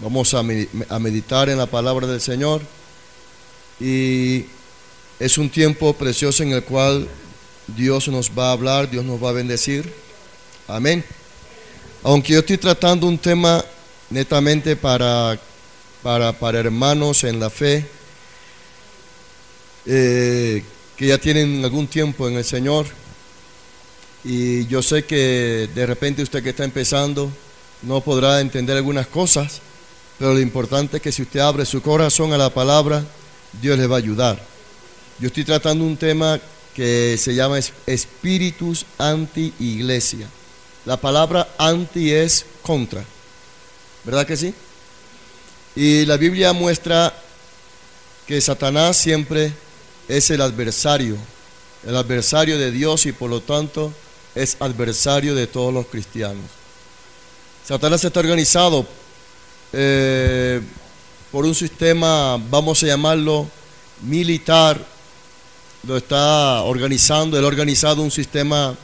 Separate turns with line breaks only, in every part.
Vamos a meditar en la palabra del Señor y es un tiempo precioso en el cual Dios nos va a hablar, Dios nos va a bendecir. Amén. Aunque yo estoy tratando un tema netamente para hermanos en la fe que ya tienen algún tiempo en el Señor, y yo sé que de repente usted que está empezando no podrá entender algunas cosas, pero lo importante es que si usted abre su corazón a la palabra, Dios le va a ayudar. Yo estoy tratando un tema que se llama espíritus anti-iglesia. La palabra anti es contra, ¿verdad que sí? Y la Biblia muestra que Satanás siempre es el adversario de Dios, y por lo tanto es adversario de todos los cristianos. Satanás está organizado por un sistema, vamos a llamarlo militar. Lo está organizando, él ha organizado un sistema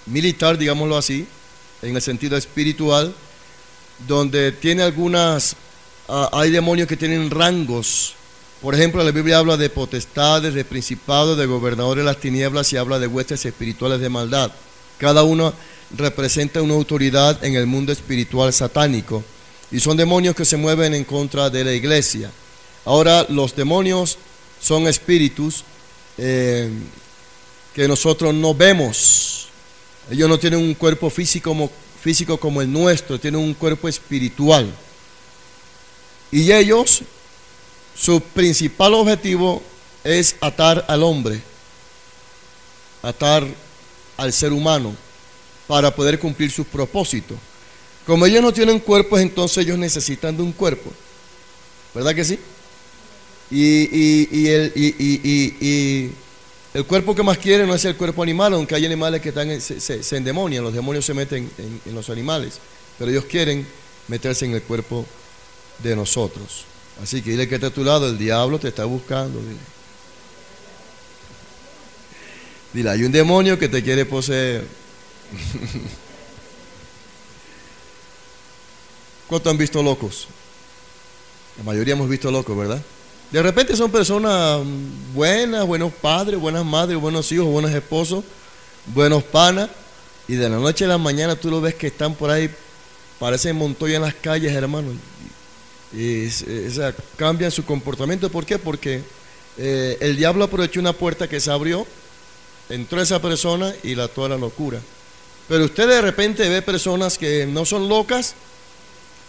militar, digámoslo así, en el sentido espiritual, donde tiene hay demonios que tienen rangos. Por ejemplo, la Biblia habla de potestades, de principados, de gobernadores de las tinieblas, y habla de huestes espirituales de maldad. Cada uno representa una autoridad en el mundo espiritual satánico, y son demonios que se mueven en contra de la iglesia. Ahora, los demonios son espíritus que nosotros no vemos. Ellos no tienen un cuerpo físico como el nuestro, tienen un cuerpo espiritual. Y ellos, su principal objetivo es atar al hombre, atar al ser humano, para poder cumplir sus propósitos. Como ellos no tienen cuerpos, entonces ellos necesitan de un cuerpo, ¿verdad que sí? Y el cuerpo que más quieren no es el cuerpo animal, aunque hay animales que se endemonian, los demonios se meten en los animales, pero ellos quieren meterse en el cuerpo de nosotros. Así que dile que está a tu lado, el diablo te está buscando. Dile, hay un demonio que te quiere poseer. ¿Cuántos han visto locos? La mayoría hemos visto locos, ¿verdad? De repente son personas buenas, buenos padres, buenas madres, buenos hijos, buenos esposos, buenos panas, y de la noche a la mañana tú lo ves que están por ahí, parecen Montoya en las calles, hermano, y cambian su comportamiento. ¿Por qué? Porque el diablo aprovechó una puerta que se abrió, entró esa persona y la ató a la locura. Pero usted de repente ve personas que no son locas,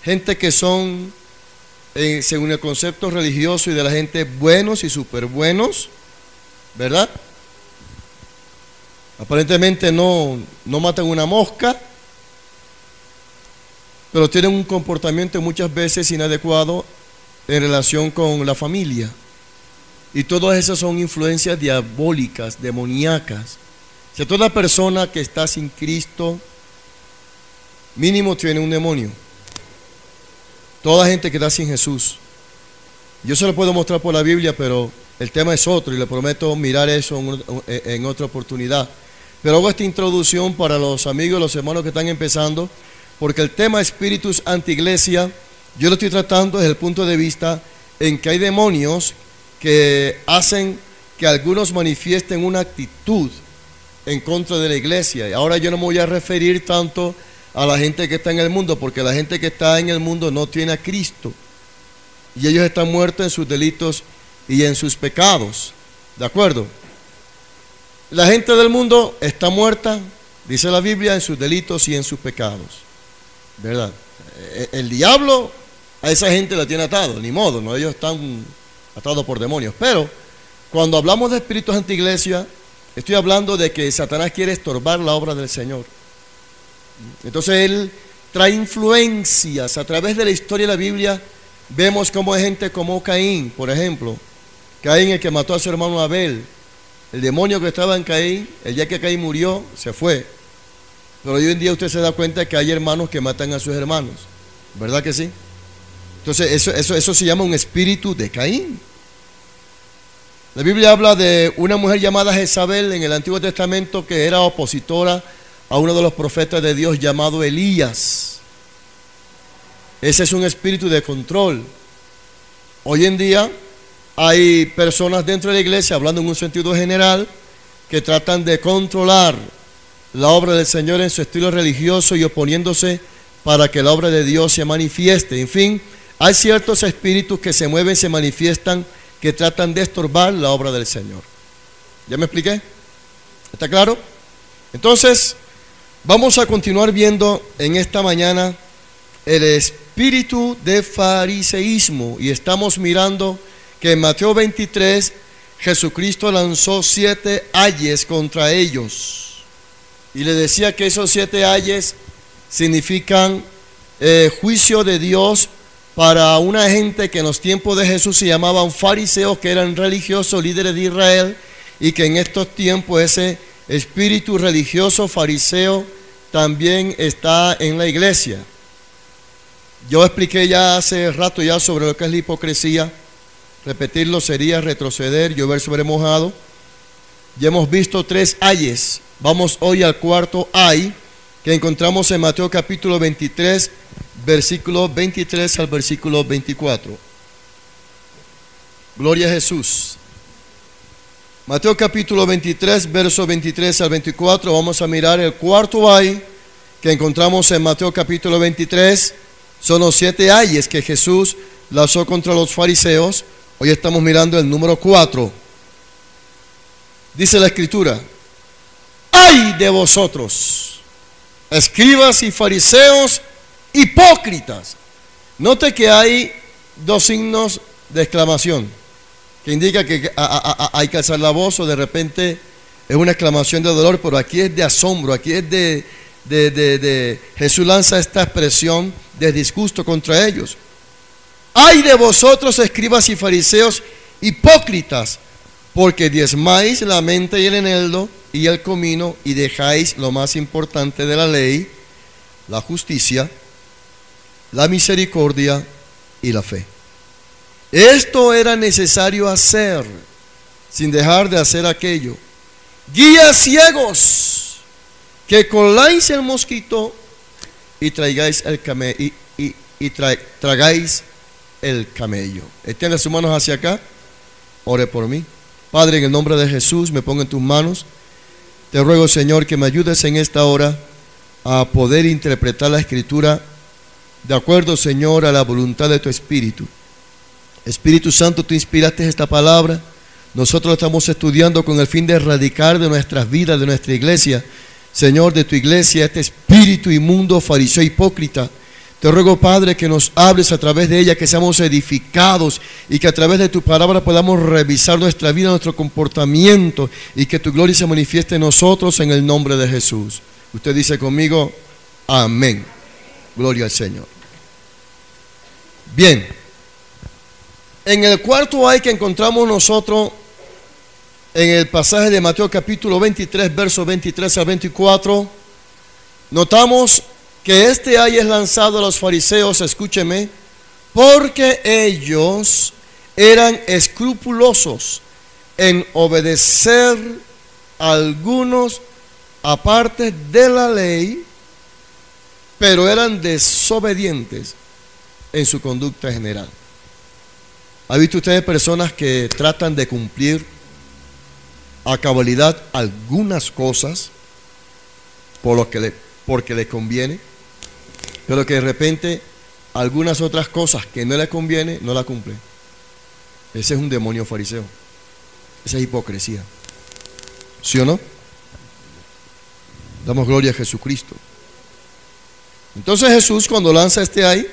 gente que son, según el concepto religioso y de la gente, buenos y súper buenos, ¿verdad? Aparentemente no matan una mosca, pero tienen un comportamiento muchas veces inadecuado en relación con la familia. Y todas esas son influencias diabólicas, demoníacas. O sea, toda persona que está sin Cristo, mínimo tiene un demonio. Toda gente que está sin Jesús. Yo se lo puedo mostrar por la Biblia, pero el tema es otro, y le prometo mirar eso en otra oportunidad. Pero hago esta introducción para los amigos, los hermanos que están empezando, porque el tema espíritus anti-iglesia, yo lo estoy tratando desde el punto de vista en que hay demonios que hacen que algunos manifiesten una actitud en contra de la iglesia. Y ahora yo no me voy a referir tanto a la gente que está en el mundo, porque la gente que está en el mundo no tiene a Cristo, y ellos están muertos en sus delitos y en sus pecados, ¿de acuerdo? La gente del mundo está muerta, dice la Biblia, en sus delitos y en sus pecados, ¿verdad? El diablo a esa gente la tiene atado, ni modo, ¿no? Ellos están atados por demonios. Pero cuando hablamos de espíritus anti-iglesia, estoy hablando de que Satanás quiere estorbar la obra del Señor. Entonces él trae influencias. A través de la historia de la Biblia vemos cómo hay gente como Caín, por ejemplo. Caín, el que mató a su hermano Abel. El demonio que estaba en Caín, el día que Caín murió, se fue. Pero hoy en día usted se da cuenta que hay hermanos que matan a sus hermanos, ¿verdad que sí? Entonces eso se llama un espíritu de Caín. La Biblia habla de una mujer llamada Jezabel en el Antiguo Testamento, que era opositora a uno de los profetas de Dios llamado Elías. Ese es un espíritu de control. Hoy en día hay personas dentro de la iglesia, hablando en un sentido general, que tratan de controlar la obra del Señor en su estilo religioso y oponiéndose para que la obra de Dios se manifieste. En fin, hay ciertos espíritus que se mueven, se manifiestan, que tratan de estorbar la obra del Señor. ¿Ya me expliqué? ¿Está claro? Entonces, vamos a continuar viendo en esta mañana el espíritu de fariseísmo. Y estamos mirando que en Mateo 23, Jesucristo lanzó 7 ayes contra ellos. Y le decía que esos 7 ayes significan juicio de Dios para una gente que en los tiempos de Jesús se llamaban fariseos, que eran religiosos, líderes de Israel, y que en estos tiempos ese espíritu religioso fariseo también está en la iglesia. Yo expliqué ya hace rato ya sobre lo que es la hipocresía. Repetirlo sería retroceder, llover sobre mojado. Ya hemos visto 3 ayes. Vamos hoy al cuarto ay, que encontramos en Mateo capítulo 23, versículo 23 al versículo 24. Gloria a Jesús. Mateo capítulo 23, verso 23 al 24. Vamos a mirar el cuarto ay que encontramos en Mateo capítulo 23. Son los 7 ayes que Jesús lanzó contra los fariseos. Hoy estamos mirando el número 4. Dice la Escritura: ¡ay de vosotros, escribas y fariseos hipócritas! Note que hay 2 signos de exclamación, que indica que hay que alzar la voz, o de repente es una exclamación de dolor, pero aquí es de asombro, aquí es de Jesús lanza esta expresión de disgusto contra ellos. ¡Ay de vosotros, escribas y fariseos hipócritas! Porque diezmáis la menta y el eneldo y el comino, y dejáis lo más importante de la ley, la justicia, la misericordia y la fe. Esto era necesario hacer, sin dejar de hacer aquello. Guías ciegos, que coláis el mosquito y traigáis el camello, tragáis el camello. Extiende sus manos hacia acá. Ore por mí. Padre, en el nombre de Jesús, me pongo en tus manos. Te ruego, Señor, que me ayudes en esta hora a poder interpretar la Escritura de acuerdo, Señor, a la voluntad de tu Espíritu. Espíritu Santo, tú inspiraste esta palabra. Nosotros la estamos estudiando con el fin de erradicar de nuestras vidas, de nuestra iglesia, Señor, de tu iglesia, este espíritu inmundo, fariseo, hipócrita. Te ruego, Padre, que nos hables a través de ella, que seamos edificados y que a través de tu palabra podamos revisar nuestra vida, nuestro comportamiento, y que tu gloria se manifieste en nosotros en el nombre de Jesús. Usted dice conmigo, amén. Gloria al Señor. Bien, en el cuarto ay que encontramos nosotros en el pasaje de Mateo capítulo 23, versos 23 al 24, notamos que este ay es lanzado a los fariseos, escúcheme, porque ellos eran escrupulosos en obedecer algunos aparte de la ley, pero eran desobedientes en su conducta general. ¿Ha visto ustedes personas que tratan de cumplir a cabalidad algunas cosas porque le conviene, pero que de repente algunas otras cosas que no le conviene no la cumplen? Ese es un demonio fariseo. Esa es hipocresía. ¿Sí o no? Damos gloria a Jesucristo. Entonces Jesús, cuando lanza este ay,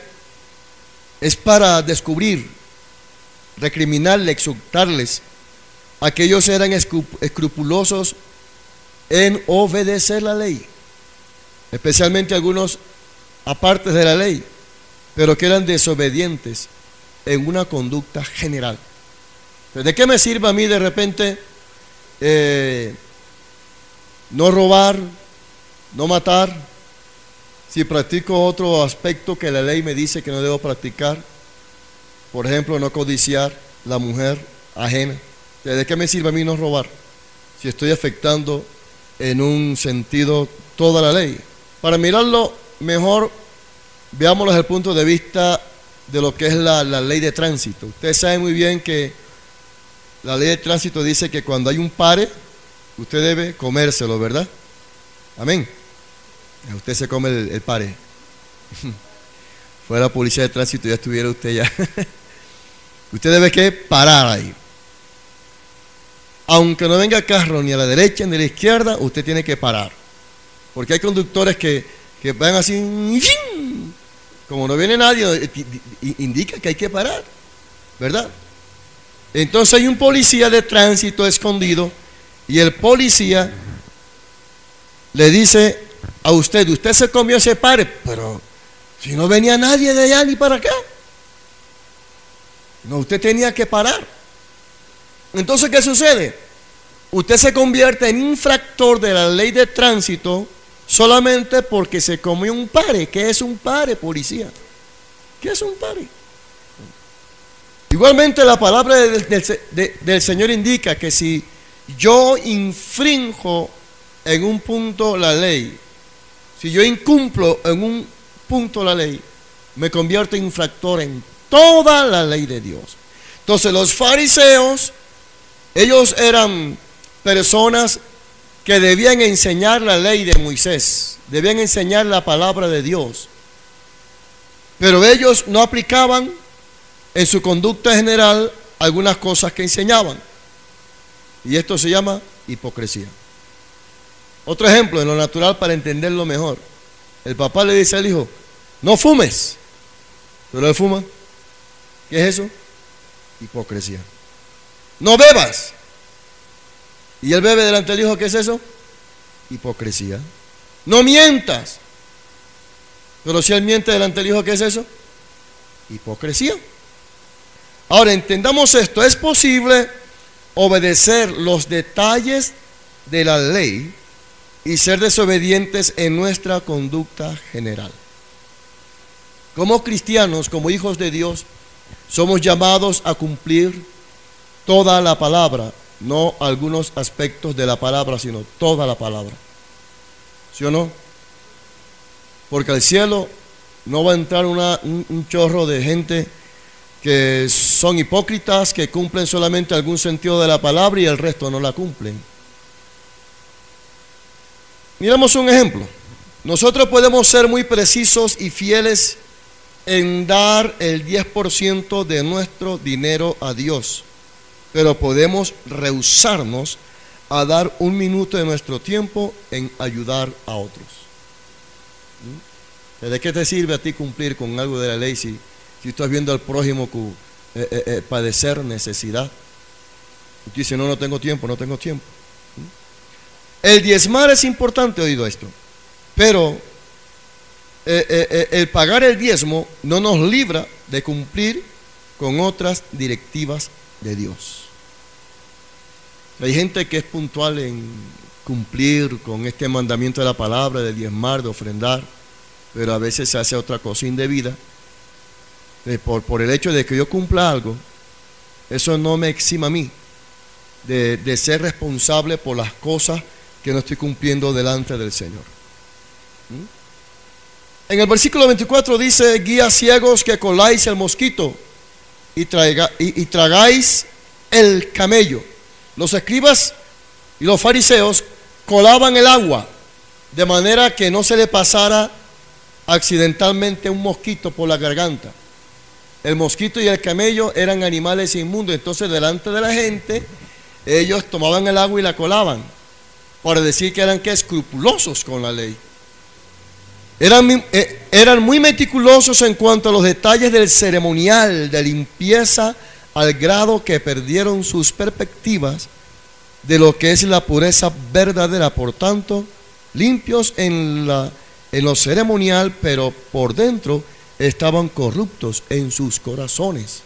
es para descubrir, recriminarle, exhortarles a que ellos eran escrupulosos en obedecer la ley, especialmente algunos aparte de la ley, pero que eran desobedientes en una conducta general. ¿De qué me sirve a mí de repente no robar, no matar, si practico otro aspecto que la ley me dice que no debo practicar? Por ejemplo, no codiciar la mujer ajena. ¿De qué me sirve a mí no robar si estoy afectando en un sentido toda la ley? Para mirarlo mejor, veámoslo desde el punto de vista de lo que es la ley de tránsito. Ustedes saben muy bien que la ley de tránsito dice que cuando hay un pare, usted debe comérselo, ¿verdad? Amén. Usted se come el pare. Fuera policía de tránsito ya estuviera usted ya. Usted debe que parar ahí. Aunque no venga carro ni a la derecha ni a la izquierda, usted tiene que parar. Porque hay conductores que van así, como no viene nadie, indica que hay que parar, ¿verdad? Entonces hay un policía de tránsito escondido y el policía le dice a usted, usted se comió ese pare, pero si no venía nadie de allá ni para acá. No, usted tenía que parar. Entonces, ¿qué sucede? Usted se convierte en infractor de la ley de tránsito solamente porque se comió un pare. ¿Qué es un pare, policía? ¿Qué es un pare? Igualmente la palabra del Señor indica que si yo infrinjo en un punto la ley, si yo incumplo en un punto la ley, me convierto en infractor en toda la ley de Dios. Entonces los fariseos, ellos eran personas que debían enseñar la ley de Moisés, debían enseñar la palabra de Dios, pero ellos no aplicaban en su conducta general algunas cosas que enseñaban, y esto se llama hipocresía. Otro ejemplo en lo natural para entenderlo mejor: el papá le dice al hijo, no fumes, pero él fuma. ¿Qué es eso? Hipocresía. No bebas, y él bebe delante del hijo. ¿Qué es eso? Hipocresía. No mientas, pero si él miente delante del hijo, ¿qué es eso? Hipocresía. Ahora entendamos esto: es posible obedecer los detalles de la ley y ser desobedientes en nuestra conducta general. Como cristianos, como hijos de Dios, somos llamados a cumplir toda la palabra, no algunos aspectos de la palabra, sino toda la palabra. ¿Sí o no? Porque al cielo no va a entrar un chorro de gente que son hipócritas, que cumplen solamente algún sentido de la palabra y el resto no la cumplen. Miramos un ejemplo. Nosotros podemos ser muy precisos y fieles en dar el 10% de nuestro dinero a Dios, pero podemos rehusarnos a dar un minuto de nuestro tiempo en ayudar a otros. ¿De qué te sirve a ti cumplir con algo de la ley si estás viendo al prójimo padecer necesidad? Y tú dices, no tengo tiempo, no tengo tiempo. El diezmar es importante, oído esto, pero el pagar el diezmo no nos libra de cumplir con otras directivas de Dios. Hay gente que es puntual en cumplir con este mandamiento de la palabra, de diezmar, de ofrendar, pero a veces se hace otra cosa indebida. Por el hecho de que yo cumpla algo, eso no me exima a mí de ser responsable por las cosas que no estoy cumpliendo delante del Señor. En el versículo 24 dice, guías ciegos que coláis el mosquito y tragáis el camello. Los escribas y los fariseos colaban el agua de manera que no se le pasara accidentalmente un mosquito por la garganta. El mosquito y el camello eran animales inmundos, entonces delante de la gente ellos tomaban el agua y la colaban para decir que eran escrupulosos con la ley. Eran muy meticulosos en cuanto a los detalles del ceremonial de limpieza, al grado que perdieron sus perspectivas de lo que es la pureza verdadera. Por tanto, limpios en lo ceremonial, pero por dentro estaban corruptos en sus corazones.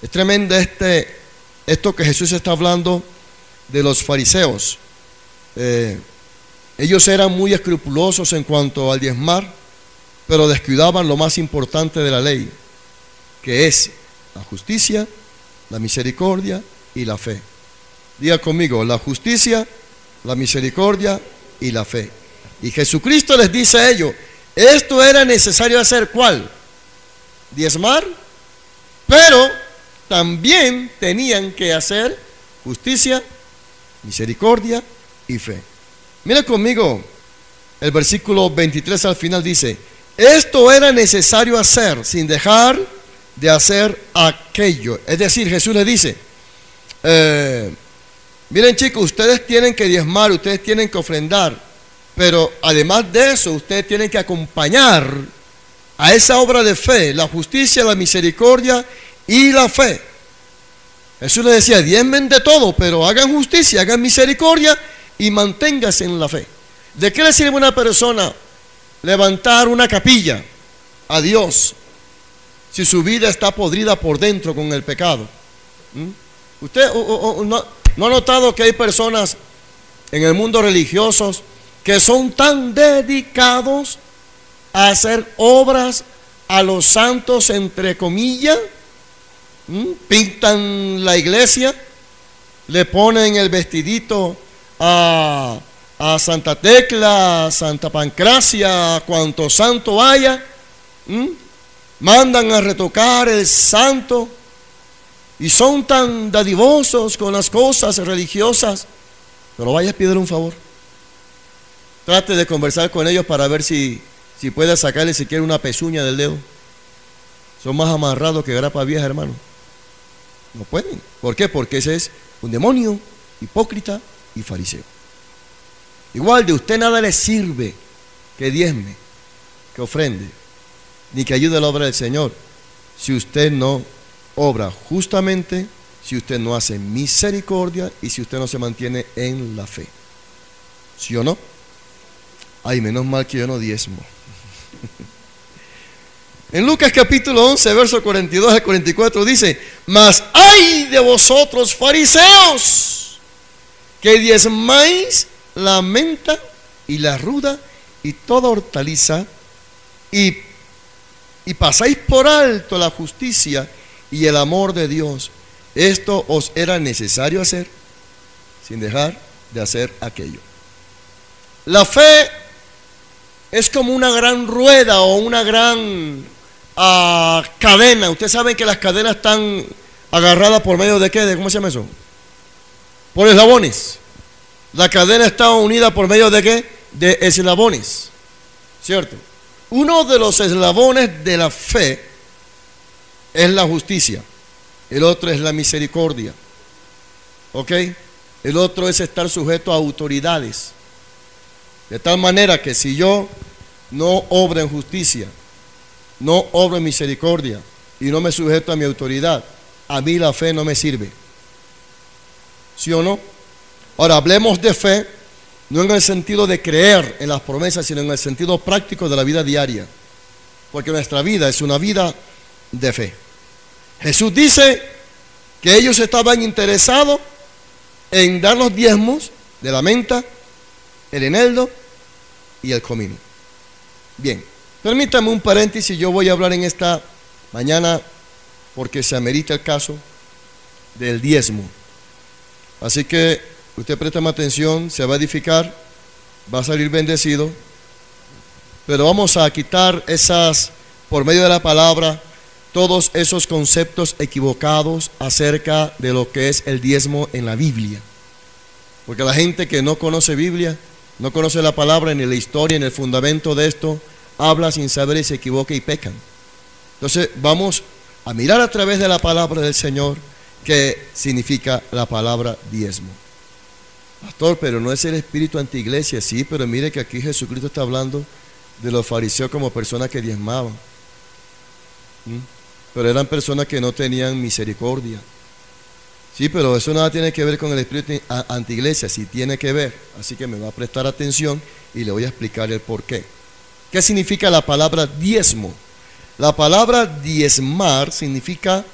Es tremendo esto que Jesús está hablando de los fariseos. Ellos eran muy escrupulosos en cuanto al diezmar, pero descuidaban lo más importante de la ley, que es la justicia, la misericordia y la fe. Diga conmigo, la justicia, la misericordia y la fe. Y Jesucristo les dice a ellos, Esto era necesario hacer, ¿cuál? Diezmar, pero también tenían que hacer justicia, misericordia y fe. Mira conmigo, el versículo 23 al final dice, esto era necesario hacer sin dejar de hacer aquello. Es decir, Jesús le dice, miren chicos, ustedes tienen que diezmar, ustedes tienen que ofrendar, pero además de eso, ustedes tienen que acompañar a esa obra de fe, la justicia, la misericordia y la fe. Jesús le decía, diezmen de todo, pero hagan justicia, hagan misericordia y manténgase en la fe. ¿De qué le sirve a una persona levantar una capilla a Dios si su vida está podrida por dentro con el pecado? ¿Usted no ha notado que hay personas en el mundo religioso que son tan dedicados a hacer obras a los santos, entre comillas? Pintan la iglesia, le ponen el vestidito a Santa Tecla, a Santa Pancracia, a cuanto santo haya, mandan a retocar el santo y son tan dadivosos con las cosas religiosas. Pero vaya a pedir un favor, trate de conversar con ellos para ver si puede sacarle siquiera una pezuña del dedo. Son más amarrados que grapa vieja, hermano. No pueden. ¿Por qué? Porque ese es un demonio, hipócrita y fariseo. Igual de usted nada le sirve que diezme, que ofrende, ni que ayude a la obra del Señor, si usted no obra justamente, si usted no hace misericordia y si usted no se mantiene en la fe. ¿Sí o no? Ay, menos mal que yo no diezmo. En Lucas capítulo 11, verso 42 al 44 dice, mas ay de vosotros fariseos, que diezmáis la menta y la ruda y toda hortaliza y pasáis por alto la justicia y el amor de Dios. Esto os era necesario hacer sin dejar de hacer aquello. La fe es como una gran rueda o una gran cadena. Ustedes saben que las cadenas están agarradas por medio de ¿qué? ¿Cómo se llama eso? Por eslabones. La cadena está unida por medio de ¿qué? De eslabones, ¿cierto? Uno de los eslabones de la fe es la justicia, el otro es la misericordia, ¿ok? El otro es estar sujeto a autoridades, de tal manera que si yo no obro en justicia, no obro en misericordia y no me sujeto a mi autoridad, a mí la fe no me sirve. ¿Sí o no? Ahora, hablemos de fe, no en el sentido de creer en las promesas, sino en el sentido práctico de la vida diaria, porque nuestra vida es una vida de fe. Jesús dice que ellos estaban interesados en dar los diezmos de la menta, el eneldo y el comino. Bien, permítame un paréntesis, yo voy a hablar en esta mañana porque se amerita el caso del diezmo. Así que usted préstame atención, se va a edificar, va a salir bendecido, pero vamos a quitar por medio de la palabra, todos esos conceptos equivocados acerca de lo que es el diezmo en la Biblia. Porque la gente que no conoce Biblia, no conoce la palabra, ni la historia, ni el fundamento de esto, habla sin saber y se equivoca y pecan. Entonces vamos a mirar a través de la palabra del Señor qué significa la palabra diezmo. Pastor, pero no es el espíritu antiiglesia. Sí, pero mire que aquí Jesucristo está hablando de los fariseos como personas que diezmaban. Pero eran personas que no tenían misericordia. Sí, pero eso nada tiene que ver con el espíritu antiiglesia. Sí tiene que ver. Así que me va a prestar atención y le voy a explicar el por qué. ¿Qué significa la palabra diezmo? La palabra diezmar significa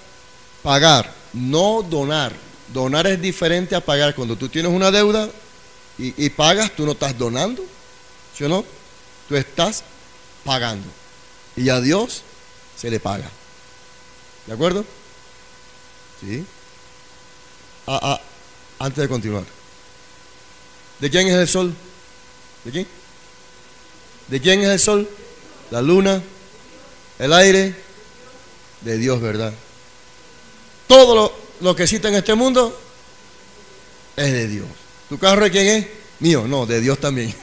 pagar, no donar. Donar es diferente a pagar. Cuando tú tienes una deuda y pagas, tú no estás donando, ¿sí o no? Tú estás pagando. Y a Dios se le paga. ¿De acuerdo? ¿Sí? Antes de continuar. ¿De quién es el sol? ¿De quién? ¿De quién es el sol? La luna, el aire, de Dios, ¿verdad? Todo lo que existe en este mundo es de Dios. ¿Tu carro de quién es? Mío, no, de Dios también.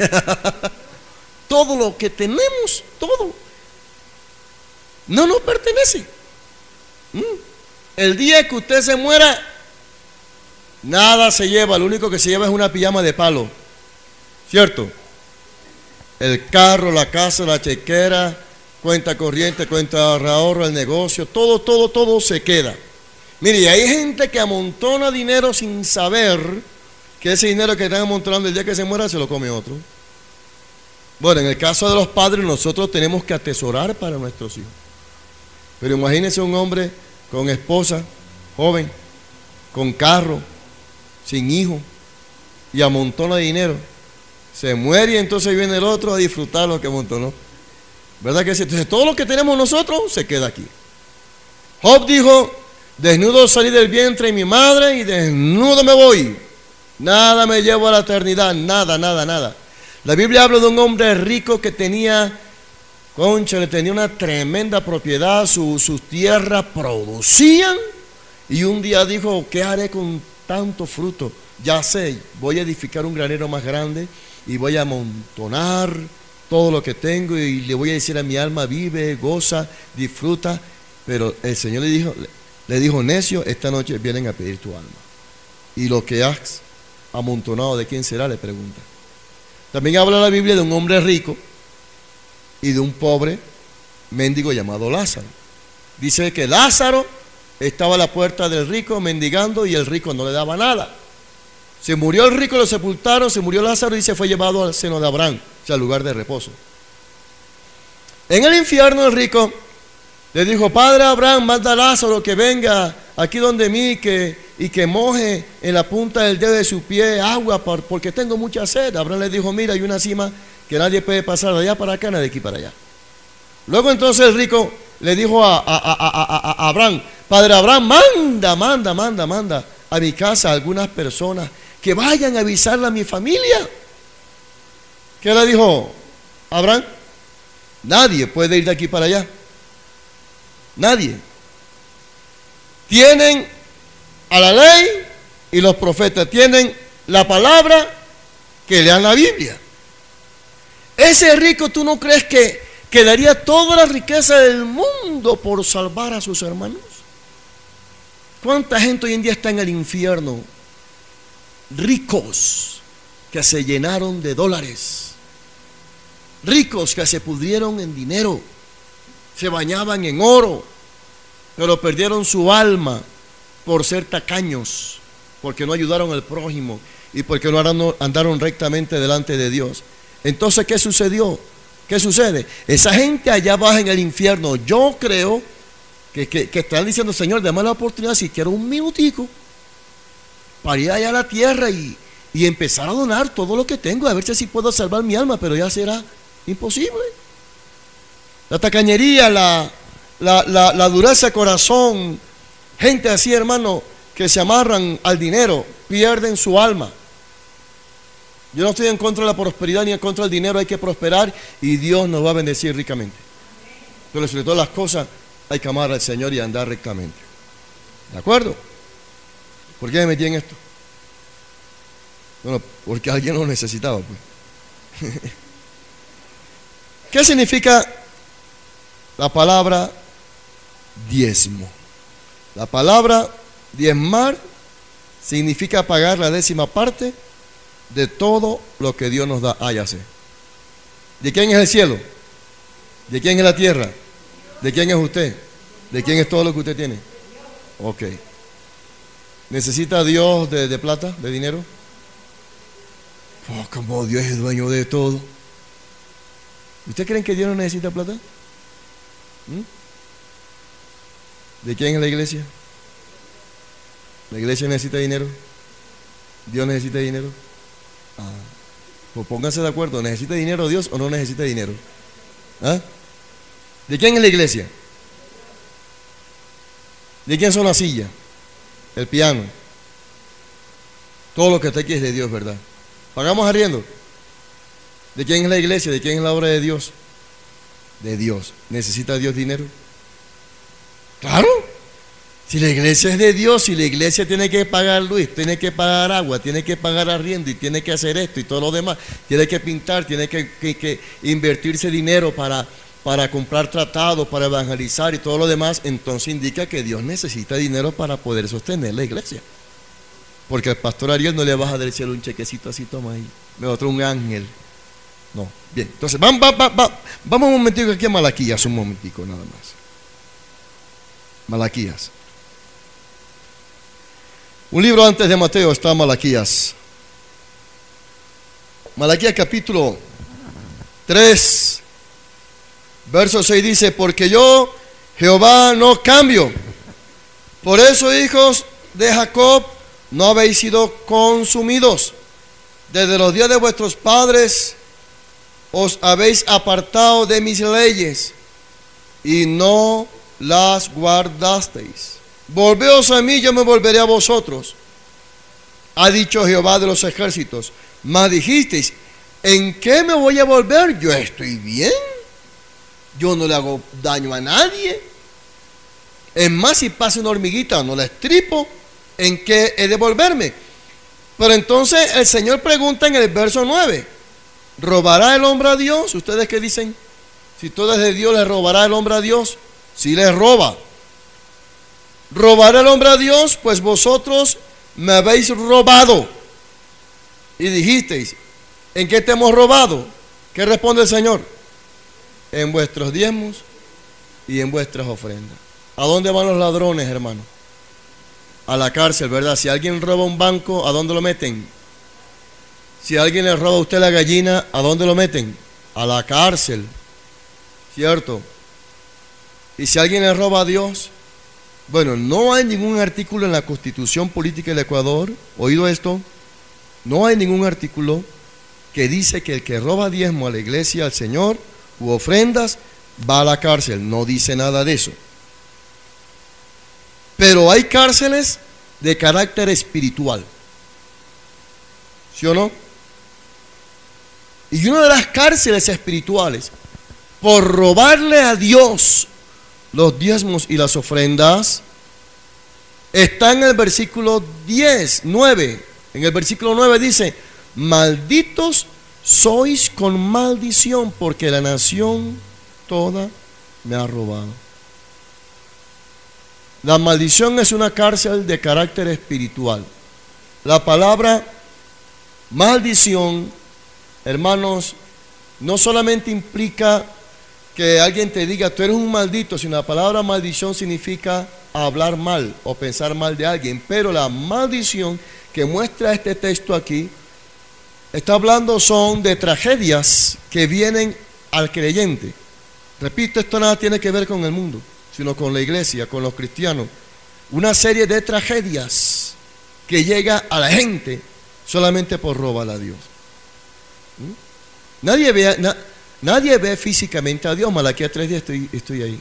Todo lo que tenemos, todo, no nos pertenece. El día que usted se muera, nada se lleva, lo único que se lleva es una pijama de palo, ¿cierto? El carro, la casa, la chequera, cuenta corriente, cuenta de ahorro, el negocio, todo se queda. Mire, hay gente que amontona dinero sin saber que ese dinero que están amontonando el día que se muera se lo come otro. Bueno, en el caso de los padres, nosotros tenemos que atesorar para nuestros hijos. Pero imagínense un hombre con esposa, joven, con carro, sin hijo, y amontona dinero. Se muere y entonces viene el otro a disfrutar lo que amontonó. ¿Verdad que sí? Entonces todo lo que tenemos nosotros se queda aquí. Job dijo: desnudo salí del vientre de mi madre y desnudo me voy. Nada me llevo a la eternidad, nada. La Biblia habla de un hombre rico que tenía, le tenía una tremenda propiedad, sus tierras producían, y un día dijo: ¿qué haré con tanto fruto? Ya sé, voy a edificar un granero más grande y voy a amontonar todo lo que tengo y le voy a decir a mi alma: vive, goza, disfruta. Pero el Señor le dijo: necio, esta noche vienen a pedir tu alma. Y lo que has amontonado, ¿de quién será?, le pregunta. También habla la Biblia de un hombre rico y de un pobre mendigo llamado Lázaro. Dice que Lázaro estaba a la puerta del rico mendigando y el rico no le daba nada. Se murió el rico, lo sepultaron, se murió Lázaro y se fue llevado al seno de Abraham, o sea, al lugar de reposo. En el infierno el rico le dijo: Padre Abraham, manda a Lázaro que venga aquí donde mí y que moje en la punta del dedo de su pie agua porque tengo mucha sed. Abraham le dijo: mira, hay una cima que nadie puede pasar de allá para acá, nadie de aquí para allá. Luego entonces el rico le dijo a Abraham: Padre Abraham, manda a mi casa a algunas personas que vayan a avisarle a mi familia. ¿Qué le dijo Abraham? Nadie puede ir de aquí para allá. Nadie. Tienen a la ley y los profetas, tienen la palabra, que lean la Biblia. Ese rico, ¿tú no crees que daría toda la riqueza del mundo por salvar a sus hermanos? ¿Cuánta gente hoy en día está en el infierno? Ricos que se llenaron de dólares, ricos que se pudrieron en dinero, se bañaban en oro, pero perdieron su alma por ser tacaños, porque no ayudaron al prójimo y porque no andaron rectamente delante de Dios. Entonces, ¿qué sucedió? ¿Qué sucede? Esa gente allá baja en el infierno, yo creo que están diciendo: Señor, dame la oportunidad, si quiero un minutico, para ir allá a la tierra y empezar a donar todo lo que tengo, a ver si así puedo salvar mi alma, pero ya será imposible. La tacañería, la dureza de corazón, gente así, hermano, que se amarran al dinero, pierden su alma. Yo no estoy en contra de la prosperidad ni en contra del dinero, hay que prosperar y Dios nos va a bendecir ricamente. Pero sobre todas las cosas hay que amar al Señor y andar rectamente. ¿De acuerdo? ¿Por qué me metí en esto? Bueno, porque alguien lo necesitaba, pues. ¿Qué significa la palabra diezmo? La palabra diezmar significa pagar la 10ª parte de todo lo que Dios nos da. Ya sé. ¿De quién es el cielo? ¿De quién es la tierra? ¿De quién es usted? ¿De quién es todo lo que usted tiene? Ok. ¿Necesita Dios de plata, de dinero? Oh, como Dios es dueño de todo. ¿Usted creen que Dios no necesita plata? ¿De quién es la iglesia? ¿La iglesia necesita dinero? ¿Dios necesita dinero? Pues pónganse de acuerdo, ¿necesita dinero Dios o no necesita dinero? ¿De quién es la iglesia? ¿De quién son las sillas? El piano. Todo lo que está aquí es de Dios, ¿verdad? ¿Pagamos arriendo? ¿De quién es la iglesia? ¿De quién es la obra de Dios? de Dios. ¿Necesita Dios dinero? Claro. Si la iglesia es de Dios, si la iglesia tiene que pagar luz, tiene que pagar agua, tiene que pagar arriendo y tiene que hacer esto y todo lo demás, tiene que pintar, tiene que invertirse dinero para comprar tratados, para evangelizar y todo lo demás, entonces indica que Dios necesita dinero para poder sostener la iglesia. Porque al pastor Ariel no le baja del cielo un chequecito así, toma ahí, me otro un ángel. No, bien, entonces vamos un momentico aquí a Malaquías, un momentico nada más. Malaquías. Un libro antes de Mateo está Malaquías. Malaquías capítulo 3, verso 6 dice: porque yo, Jehová, no cambio. Por eso, hijos de Jacob, no habéis sido consumidos. Desde los días de vuestros padres os habéis apartado de mis leyes y no las guardasteis. Volveos a mí, yo me volveré a vosotros, ha dicho Jehová de los ejércitos. Mas dijisteis: ¿en qué me voy a volver? Yo estoy bien, yo no le hago daño a nadie. Es más, si pasa una hormiguita no la estripo, ¿en qué he de volverme? Pero entonces el Señor pregunta en el verso 9: ¿robará el hombre a Dios? ¿Ustedes qué dicen? Si todo es de Dios, ¿le robará el hombre a Dios? Si le roba. ¿Robará el hombre a Dios? Pues vosotros me habéis robado. Y dijisteis: ¿en qué te hemos robado? ¿Qué responde el Señor? En vuestros diezmos y en vuestras ofrendas. ¿A dónde van los ladrones, hermano? A la cárcel, ¿verdad? Si alguien roba un banco, ¿a dónde lo meten? Si alguien le roba a usted la gallina, ¿a dónde lo meten? A la cárcel, ¿cierto? Y si alguien le roba a Dios, bueno, no hay ningún artículo en la Constitución Política del Ecuador, ¿oído esto? No hay ningún artículo que dice que el que roba diezmo a la iglesia, al Señor, u ofrendas, va a la cárcel. No dice nada de eso. Pero hay cárceles de carácter espiritual, ¿sí o no? Y una de las cárceles espirituales, por robarle a Dios los diezmos y las ofrendas, está en el versículo 9. En el versículo 9 dice: malditos sois con maldición, porque la nación toda me ha robado. La maldición es una cárcel de carácter espiritual. La palabra maldición, hermanos, no solamente implica que alguien te diga tú eres un maldito, sino la palabra maldición significa hablar mal o pensar mal de alguien. Pero la maldición que muestra este texto aquí está hablando son de tragedias que vienen al creyente. Repito, esto nada tiene que ver con el mundo, sino con la iglesia, con los cristianos. Una serie de tragedias que llega a la gente solamente por robar a Dios. Nadie ve físicamente a Dios. Malaquías 3:10, estoy ahí.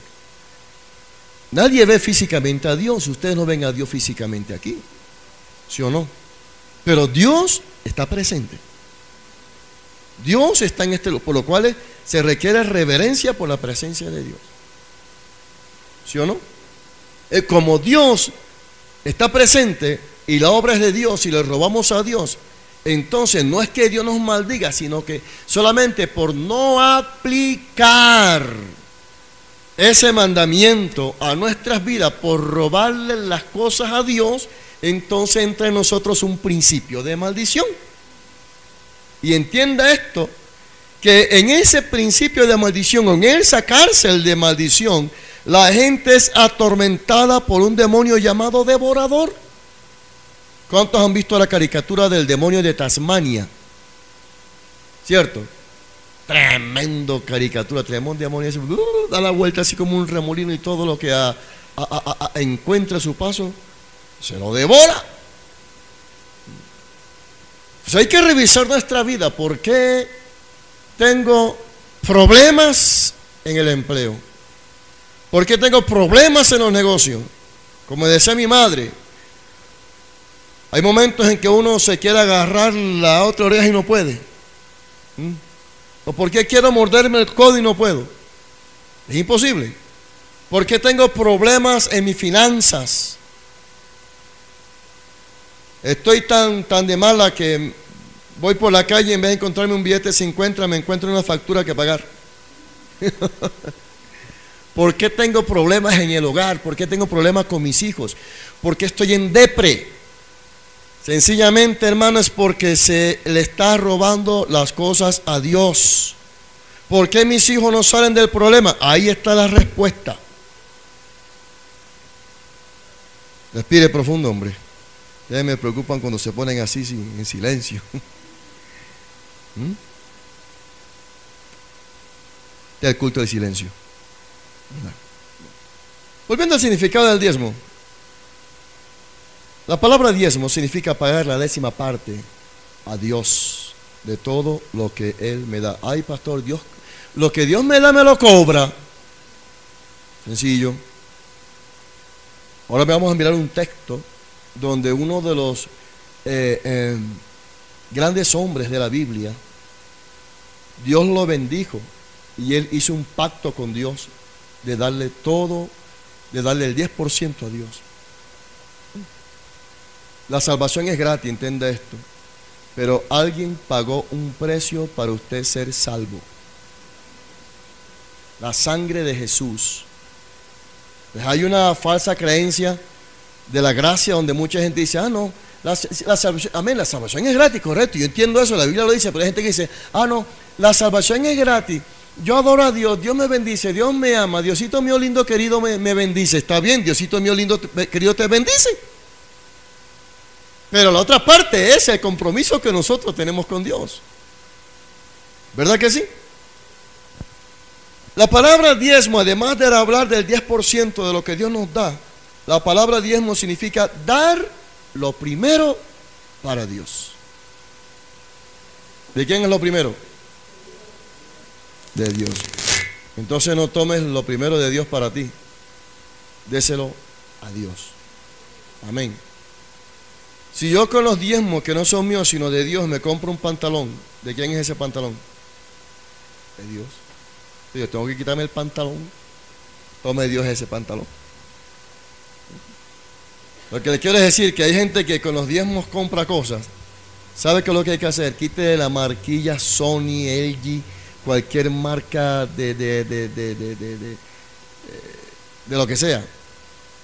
Nadie ve físicamente a Dios. Ustedes no ven a Dios físicamente aquí, ¿sí o no? Pero Dios está presente. Dios está en este lugar, por lo cual se requiere reverencia por la presencia de Dios, ¿sí o no? Como Dios está presente y la obra es de Dios y le robamos a Dios, entonces no es que Dios nos maldiga, sino que solamente por no aplicar ese mandamiento a nuestras vidas, por robarle las cosas a Dios, entonces entra en nosotros un principio de maldición. Y entienda esto, que en ese principio de maldición, en esa cárcel de maldición, la gente es atormentada por un demonio llamado devorador. ¿Cuántos han visto la caricatura del demonio de Tasmania? ¿Cierto? Tremendo caricatura, tremendo demonio, da la vuelta así como un remolino y todo lo que encuentra a su paso se lo devora. Pues hay que revisar nuestra vida. ¿Por qué tengo problemas en el empleo? ¿Por qué tengo problemas en los negocios? Como decía mi madre, hay momentos en que uno se quiere agarrar la otra oreja y no puede. ¿O por qué quiero morderme el codo y no puedo? Es imposible. ¿Por qué tengo problemas en mis finanzas? Estoy tan de mala que voy por la calle y en vez de encontrarme un billete de 50, me encuentro una factura que pagar. ¿Por qué tengo problemas en el hogar? ¿Por qué tengo problemas con mis hijos? ¿Por qué estoy en depre? Sencillamente, hermano, es porque se le está robando las cosas a Dios. ¿Por qué mis hijos no salen del problema? Ahí está la respuesta. Respire profundo, hombre. Ya me preocupan cuando se ponen así en silencio. Este es el culto del silencio. Volviendo al significado del diezmo. La palabra diezmo significa pagar la 10ª parte a Dios de todo lo que Él me da. Ay, pastor, Dios, lo que Dios me da me lo cobra. Sencillo. Ahora vamos a mirar un texto donde uno de los grandes hombres de la Biblia, Dios lo bendijo y él hizo un pacto con Dios de darle todo, de darle el 10% a Dios. La salvación es gratis, entienda esto, pero alguien pagó un precio para usted ser salvo. La sangre de Jesús. Pues hay una falsa creencia de la gracia donde mucha gente dice, no, la salvación, amén, la salvación es gratis, correcto, yo entiendo eso, la Biblia lo dice, pero hay gente que dice, no, la salvación es gratis, yo adoro a Dios, Dios me bendice, Dios me ama, Diosito mío lindo querido me bendice. Está bien, Diosito mío lindo querido te bendice, pero la otra parte es el compromiso que nosotros tenemos con Dios, ¿verdad que sí? La palabra diezmo, además de hablar del 10% de lo que Dios nos da, la palabra diezmo significa dar lo primero para Dios. ¿De quién es lo primero? De Dios. Entonces no tomes lo primero de Dios para ti, déselo a Dios. Amén. Si yo con los diezmos que no son míos sino de Dios me compro un pantalón, ¿de quién es ese pantalón? De Dios. Si yo tengo que quitarme el pantalón, tome Dios ese pantalón. Lo que le quiero decir que hay gente que con los diezmos compra cosas. ¿Sabe qué es lo que hay que hacer? Quite la marquilla Sony, LG, cualquier marca de lo que sea,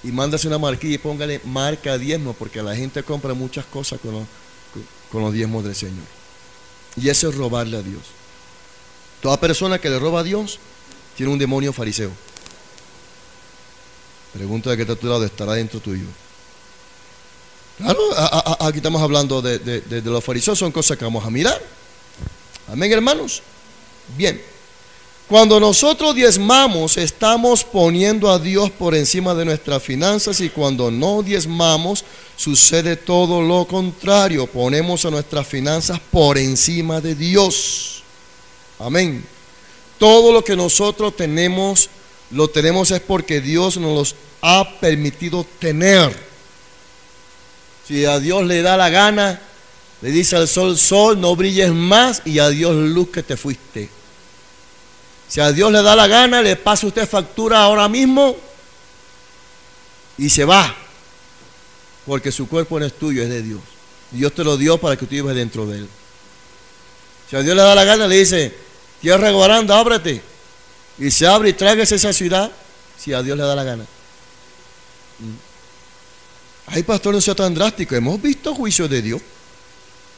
y mándase una marquilla y póngale marca diezmo, porque la gente compra muchas cosas con los diezmos del Señor. Y eso es robarle a Dios. Toda persona que le roba a Dios tiene un demonio fariseo. Pregunta de qué está a tu lado, estará dentro tuyo. Claro, aquí estamos hablando de los fariseos, son cosas que vamos a mirar. Amén, hermanos. Bien, cuando nosotros diezmamos, estamos poniendo a Dios por encima de nuestras finanzas, y cuando no diezmamos, sucede todo lo contrario. Ponemos a nuestras finanzas por encima de Dios. Amén. Todo lo que nosotros tenemos, lo tenemos es porque Dios nos los ha permitido tener. Si a Dios le da la gana, le dice al sol, sol, no brilles más, y adiós luz que te fuiste. Si a Dios le da la gana, le pasa usted factura ahora mismo y se va, porque su cuerpo no es tuyo, es de Dios. Dios te lo dio para que tú vivas dentro de él. Si a Dios le da la gana, le dice, tierra de Guaranda, ábrete, y se abre y tráguese esa ciudad, si a Dios le da la gana. Ay, pastor, no sea tan drástico. Hemos visto juicios de Dios,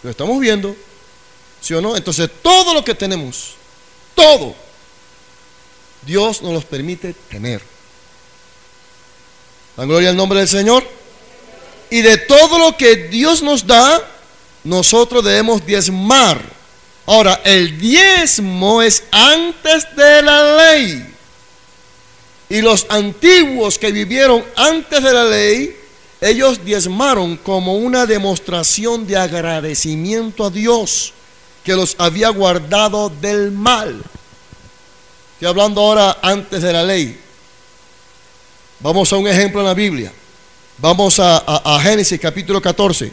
lo estamos viendo, ¿sí o no? Entonces todo lo que tenemos, todo, Dios nos los permite tener. La gloria al nombre del Señor. Y de todo lo que Dios nos da, nosotros debemos diezmar. Ahora, el diezmo es antes de la ley. Y los antiguos que vivieron antes de la ley, ellos diezmaron como una demostración de agradecimiento a Dios, que los había guardado del mal. Estoy hablando ahora antes de la ley. Vamos a un ejemplo en la Biblia. Vamos a Génesis capítulo 14,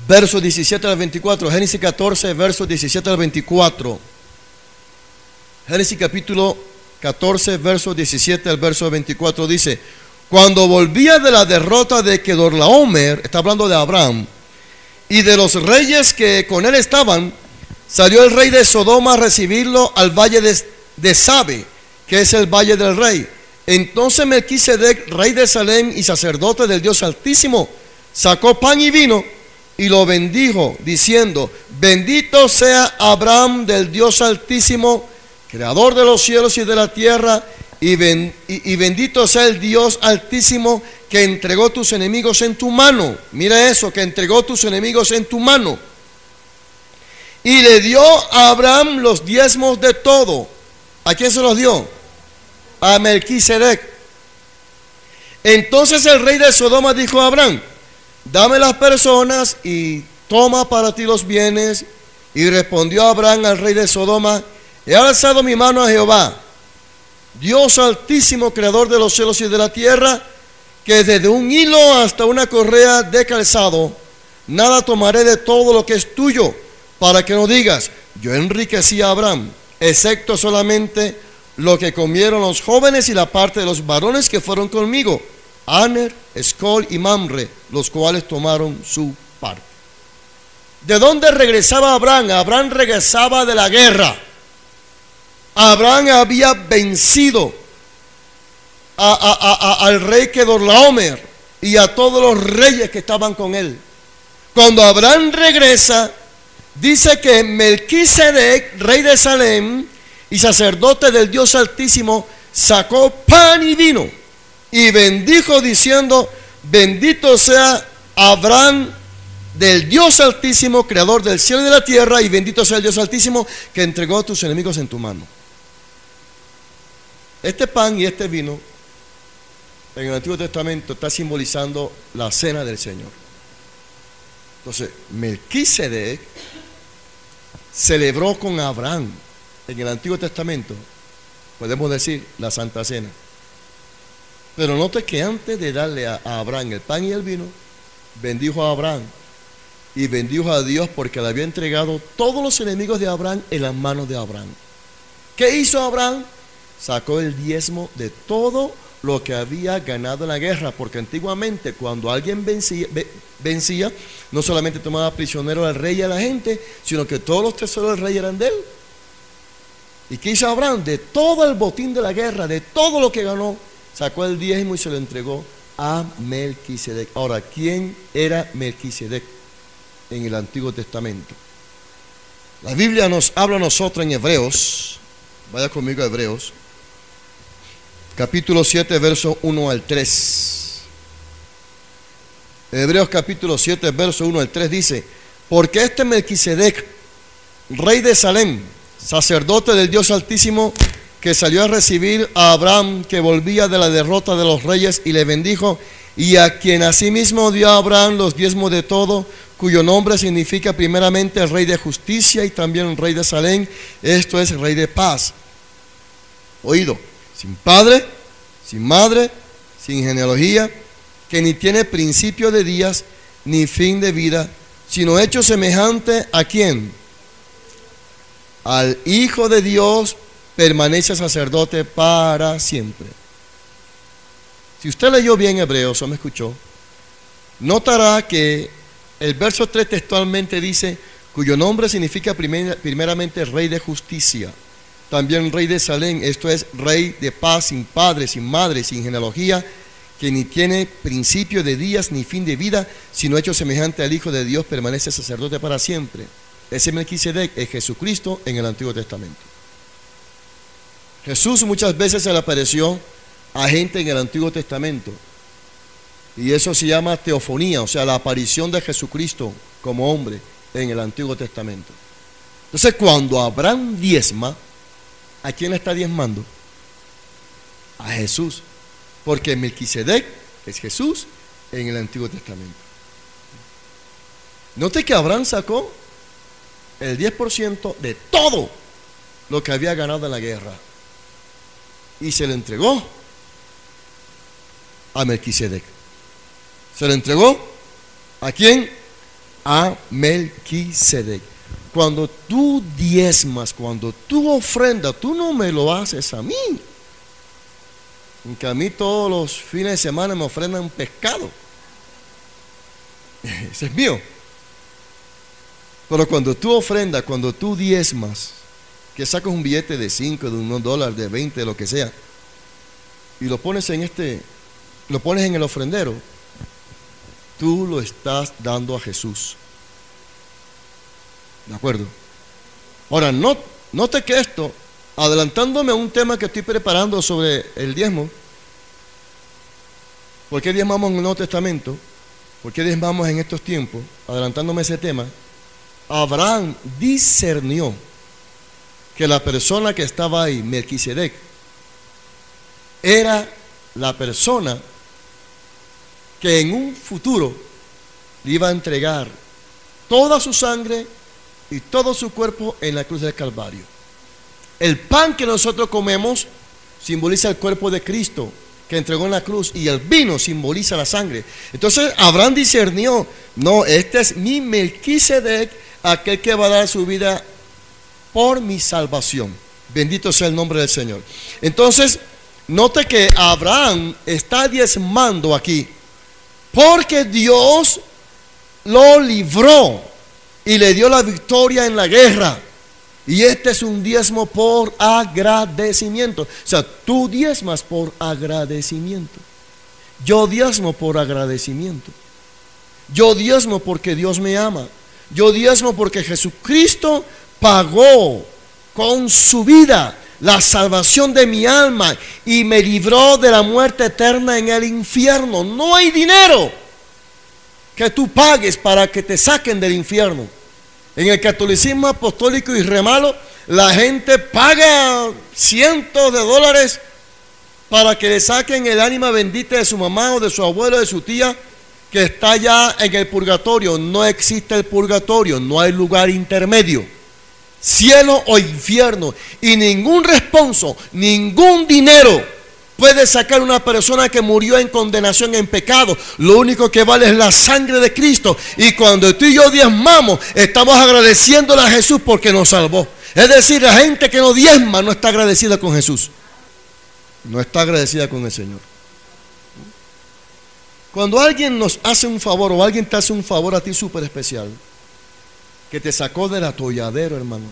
versos 17 al 24. Génesis 14, versos 17 al 24. Génesis capítulo 14, verso 17 al verso 24 dice: cuando volvía de la derrota de Kedorlaomer, está hablando de Abraham, y de los reyes que con él estaban, salió el rey de Sodoma a recibirlo al valle de Sabe, que es el valle del rey. Entonces Melquisedec, rey de Salem y sacerdote del Dios Altísimo, sacó pan y vino y lo bendijo, diciendo: bendito sea Abraham del Dios Altísimo, creador de los cielos y de la tierra, y bendito sea el Dios Altísimo que entregó tus enemigos en tu mano. Mira eso, que entregó tus enemigos en tu mano. Y le dio a Abraham los diezmos de todo. ¿A quién se los dio? A Melquisedec. Entonces el rey de Sodoma dijo a Abraham: dame las personas y toma para ti los bienes. Y respondió Abraham al rey de Sodoma: he alzado mi mano a Jehová, Dios Altísimo, creador de los cielos y de la tierra, que desde un hilo hasta una correa de calzado, nada tomaré de todo lo que es tuyo, para que no digas: yo enriquecí a Abraham, excepto solamente lo que comieron los jóvenes y la parte de los varones que fueron conmigo, Aner, Escol y Mamre, los cuales tomaron su parte. ¿De dónde regresaba Abraham? Abraham regresaba de la guerra. Abraham había vencido al rey Kedorlaomer y a todos los reyes que estaban con él. Cuando Abraham regresa, dice que Melquisedec, rey de Salem y sacerdote del Dios Altísimo, sacó pan y vino y bendijo, diciendo: bendito sea Abraham del Dios Altísimo, creador del cielo y de la tierra, y bendito sea el Dios Altísimo que entregó a tus enemigos en tu mano. Este pan y este vino en el Antiguo Testamento está simbolizando la cena del Señor. Entonces, Melquisedec celebró con Abraham en el Antiguo Testamento, podemos decir, la Santa Cena. Pero note que antes de darle a Abraham el pan y el vino, bendijo a Abraham y bendijo a Dios, porque le había entregado todos los enemigos de Abraham en las manos de Abraham. ¿Qué hizo Abraham? Sacó el diezmo de todo lo que había ganado en la guerra, porque antiguamente cuando alguien vencía, no solamente tomaba prisionero al rey y a la gente, sino que todos los tesoros del rey eran de él. ¿Y qué hizo Abraham? De todo el botín de la guerra, de todo lo que ganó, sacó el diezmo y se lo entregó a Melquisedec. Ahora, ¿quién era Melquisedec en el Antiguo Testamento? La Biblia nos habla a nosotros en Hebreos. Vaya conmigo a Hebreos, capítulo 7, verso 1 al 3. Hebreos capítulo 7, verso 1 al 3 dice: porque este Melquisedec, rey de Salem, sacerdote del Dios Altísimo, que salió a recibir a Abraham, que volvía de la derrota de los reyes, y le bendijo, y a quien asimismo dio a Abraham los diezmos de todo, cuyo nombre significa primeramente el rey de justicia y también el rey de Salem, esto es, rey de paz. Oído, sin padre, sin madre, sin genealogía, que ni tiene principio de días ni fin de vida, sino hecho semejante ¿a quién? Al Hijo de Dios, permanece sacerdote para siempre. Si usted leyó bien Hebreos o me escuchó, notará que el verso 3 textualmente dice: cuyo nombre significa primeramente rey de justicia, también rey de Salem, esto es, rey de paz, sin padre, sin madre, sin genealogía, que ni tiene principio de días ni fin de vida, sino hecho semejante al Hijo de Dios, permanece sacerdote para siempre. Ese Melquisedec es Jesucristo en el Antiguo Testamento. Jesús muchas veces se le apareció a gente en el Antiguo Testamento, y eso se llama teofonía, o sea, la aparición de Jesucristo como hombre en el Antiguo Testamento. Entonces, cuando Abraham diezma, ¿a quién le está diezmando? A Jesús, porque Melquisedec es Jesús en el Antiguo Testamento. Note que Abraham sacó el 10% de todo lo que había ganado en la guerra y se le entregó a Melquisedec. ¿Se le entregó a quién? A Melquisedec. Cuando tú diezmas, cuando tú ofrendas, tú no me lo haces a mí, Que a mí todos los fines de semana me ofrendan pescado. Ese es mío. Pero cuando tú ofrendas, cuando tú diezmas, que sacas un billete de 5, de $1, de 20, de lo que sea, y lo pones lo pones en el ofrendero, tú lo estás dando a Jesús. ¿De acuerdo? Ahora, note que esto, adelantándome a un tema que estoy preparando sobre el diezmo, ¿por qué diezmamos en el Nuevo Testamento? ¿Por qué diezmamos en estos tiempos? Adelantándome a ese tema, Abraham discernió que la persona que estaba ahí, Melquisedec, era la persona que en un futuro le iba a entregar toda su sangre y todo su cuerpo en la cruz del Calvario. El pan que nosotros comemos simboliza el cuerpo de Cristo que entregó en la cruz, y el vino simboliza la sangre. Entonces Abraham discernió, no, este es mi Melquisedec, aquel que va a dar su vida por mi salvación. Bendito sea el nombre del Señor. Entonces, note que Abraham está diezmando aquí, porque Dios lo libró y le dio la victoria en la guerra. Y este es un diezmo por agradecimiento. O sea, tú diezmas por agradecimiento. Yo diezmo por agradecimiento. Yo diezmo porque Dios me ama. Yo diezmo porque Jesucristo pagó con su vida la salvación de mi alma y me libró de la muerte eterna en el infierno. No hay dinero que tú pagues para que te saquen del infierno. En el catolicismo apostólico y remalo, la gente paga cientos de dólares para que le saquen el ánima bendita de su mamá o de su abuelo o de su tía que está ya en el purgatorio. No existe el purgatorio, no hay lugar intermedio, cielo o infierno, y ningún responso, ningún dinero puede sacar una persona que murió en condenación en pecado. Lo único que vale es la sangre de Cristo, y cuando tú y yo diezmamos, estamos agradeciéndole a Jesús porque nos salvó. Es decir, la gente que no diezma no está agradecida con Jesús, no está agradecida con el Señor. Cuando alguien nos hace un favor, o alguien te hace un favor a ti súper especial, que te sacó del atolladero, hermano,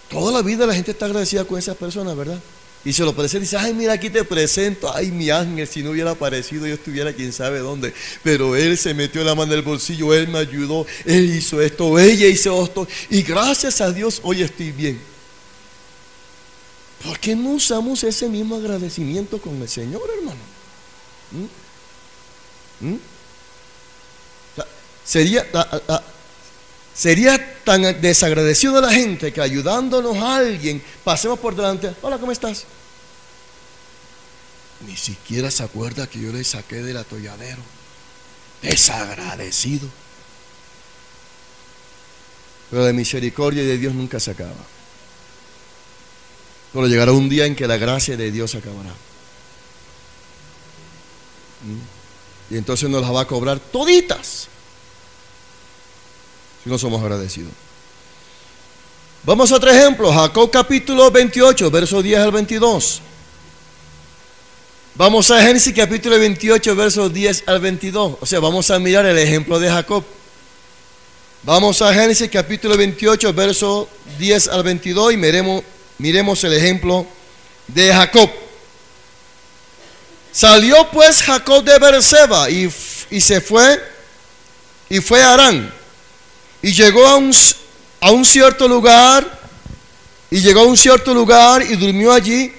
toda la vida la gente está agradecida con esas personas, ¿verdad? Y se lo presenta y dice, ay, mira, aquí te presento, ay, mi ángel, si no hubiera aparecido yo estuviera quién sabe dónde, pero él se metió la mano en el bolsillo, él me ayudó, él hizo esto, ella hizo esto, y gracias a Dios hoy estoy bien. ¿Por qué no usamos ese mismo agradecimiento con el Señor, hermano? Sería tan desagradecido de la gente que ayudándonos a alguien pasemos por delante, hola, ¿cómo estás? Ni siquiera se acuerda que yo le saqué del atolladero. Desagradecido. Pero la misericordia de Dios nunca se acaba. Pero llegará un día en que la gracia de Dios se acabará. Y entonces nos las va a cobrar toditas si no somos agradecidos. Vamos a otro ejemplo, Jacob capítulo 28, versos 10 al 22. Vamos a Génesis capítulo 28, versos 10 al 22. O sea, vamos a mirar el ejemplo de Jacob. Vamos a Génesis capítulo 28, versos 10 al 22 y miremos el ejemplo de Jacob. Salió pues Jacob de Beerseba y se fue a Harán, y llegó a un cierto lugar y durmió allí,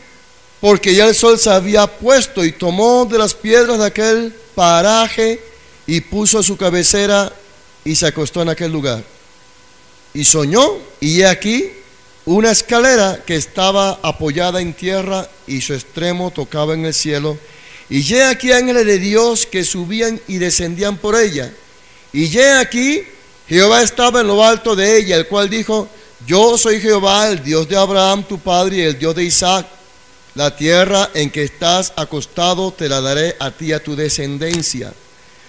porque ya el sol se había puesto, y tomó de las piedras de aquel paraje y puso su cabecera y se acostó en aquel lugar. Y soñó, y he aquí una escalera que estaba apoyada en tierra y su extremo tocaba en el cielo. Y he aquí ángeles de Dios que subían y descendían por ella. Y he aquí Jehová estaba en lo alto de ella, el cual dijo, yo soy Jehová, el Dios de Abraham tu padre y el Dios de Isaac. La tierra en que estás acostado te la daré a ti y a tu descendencia.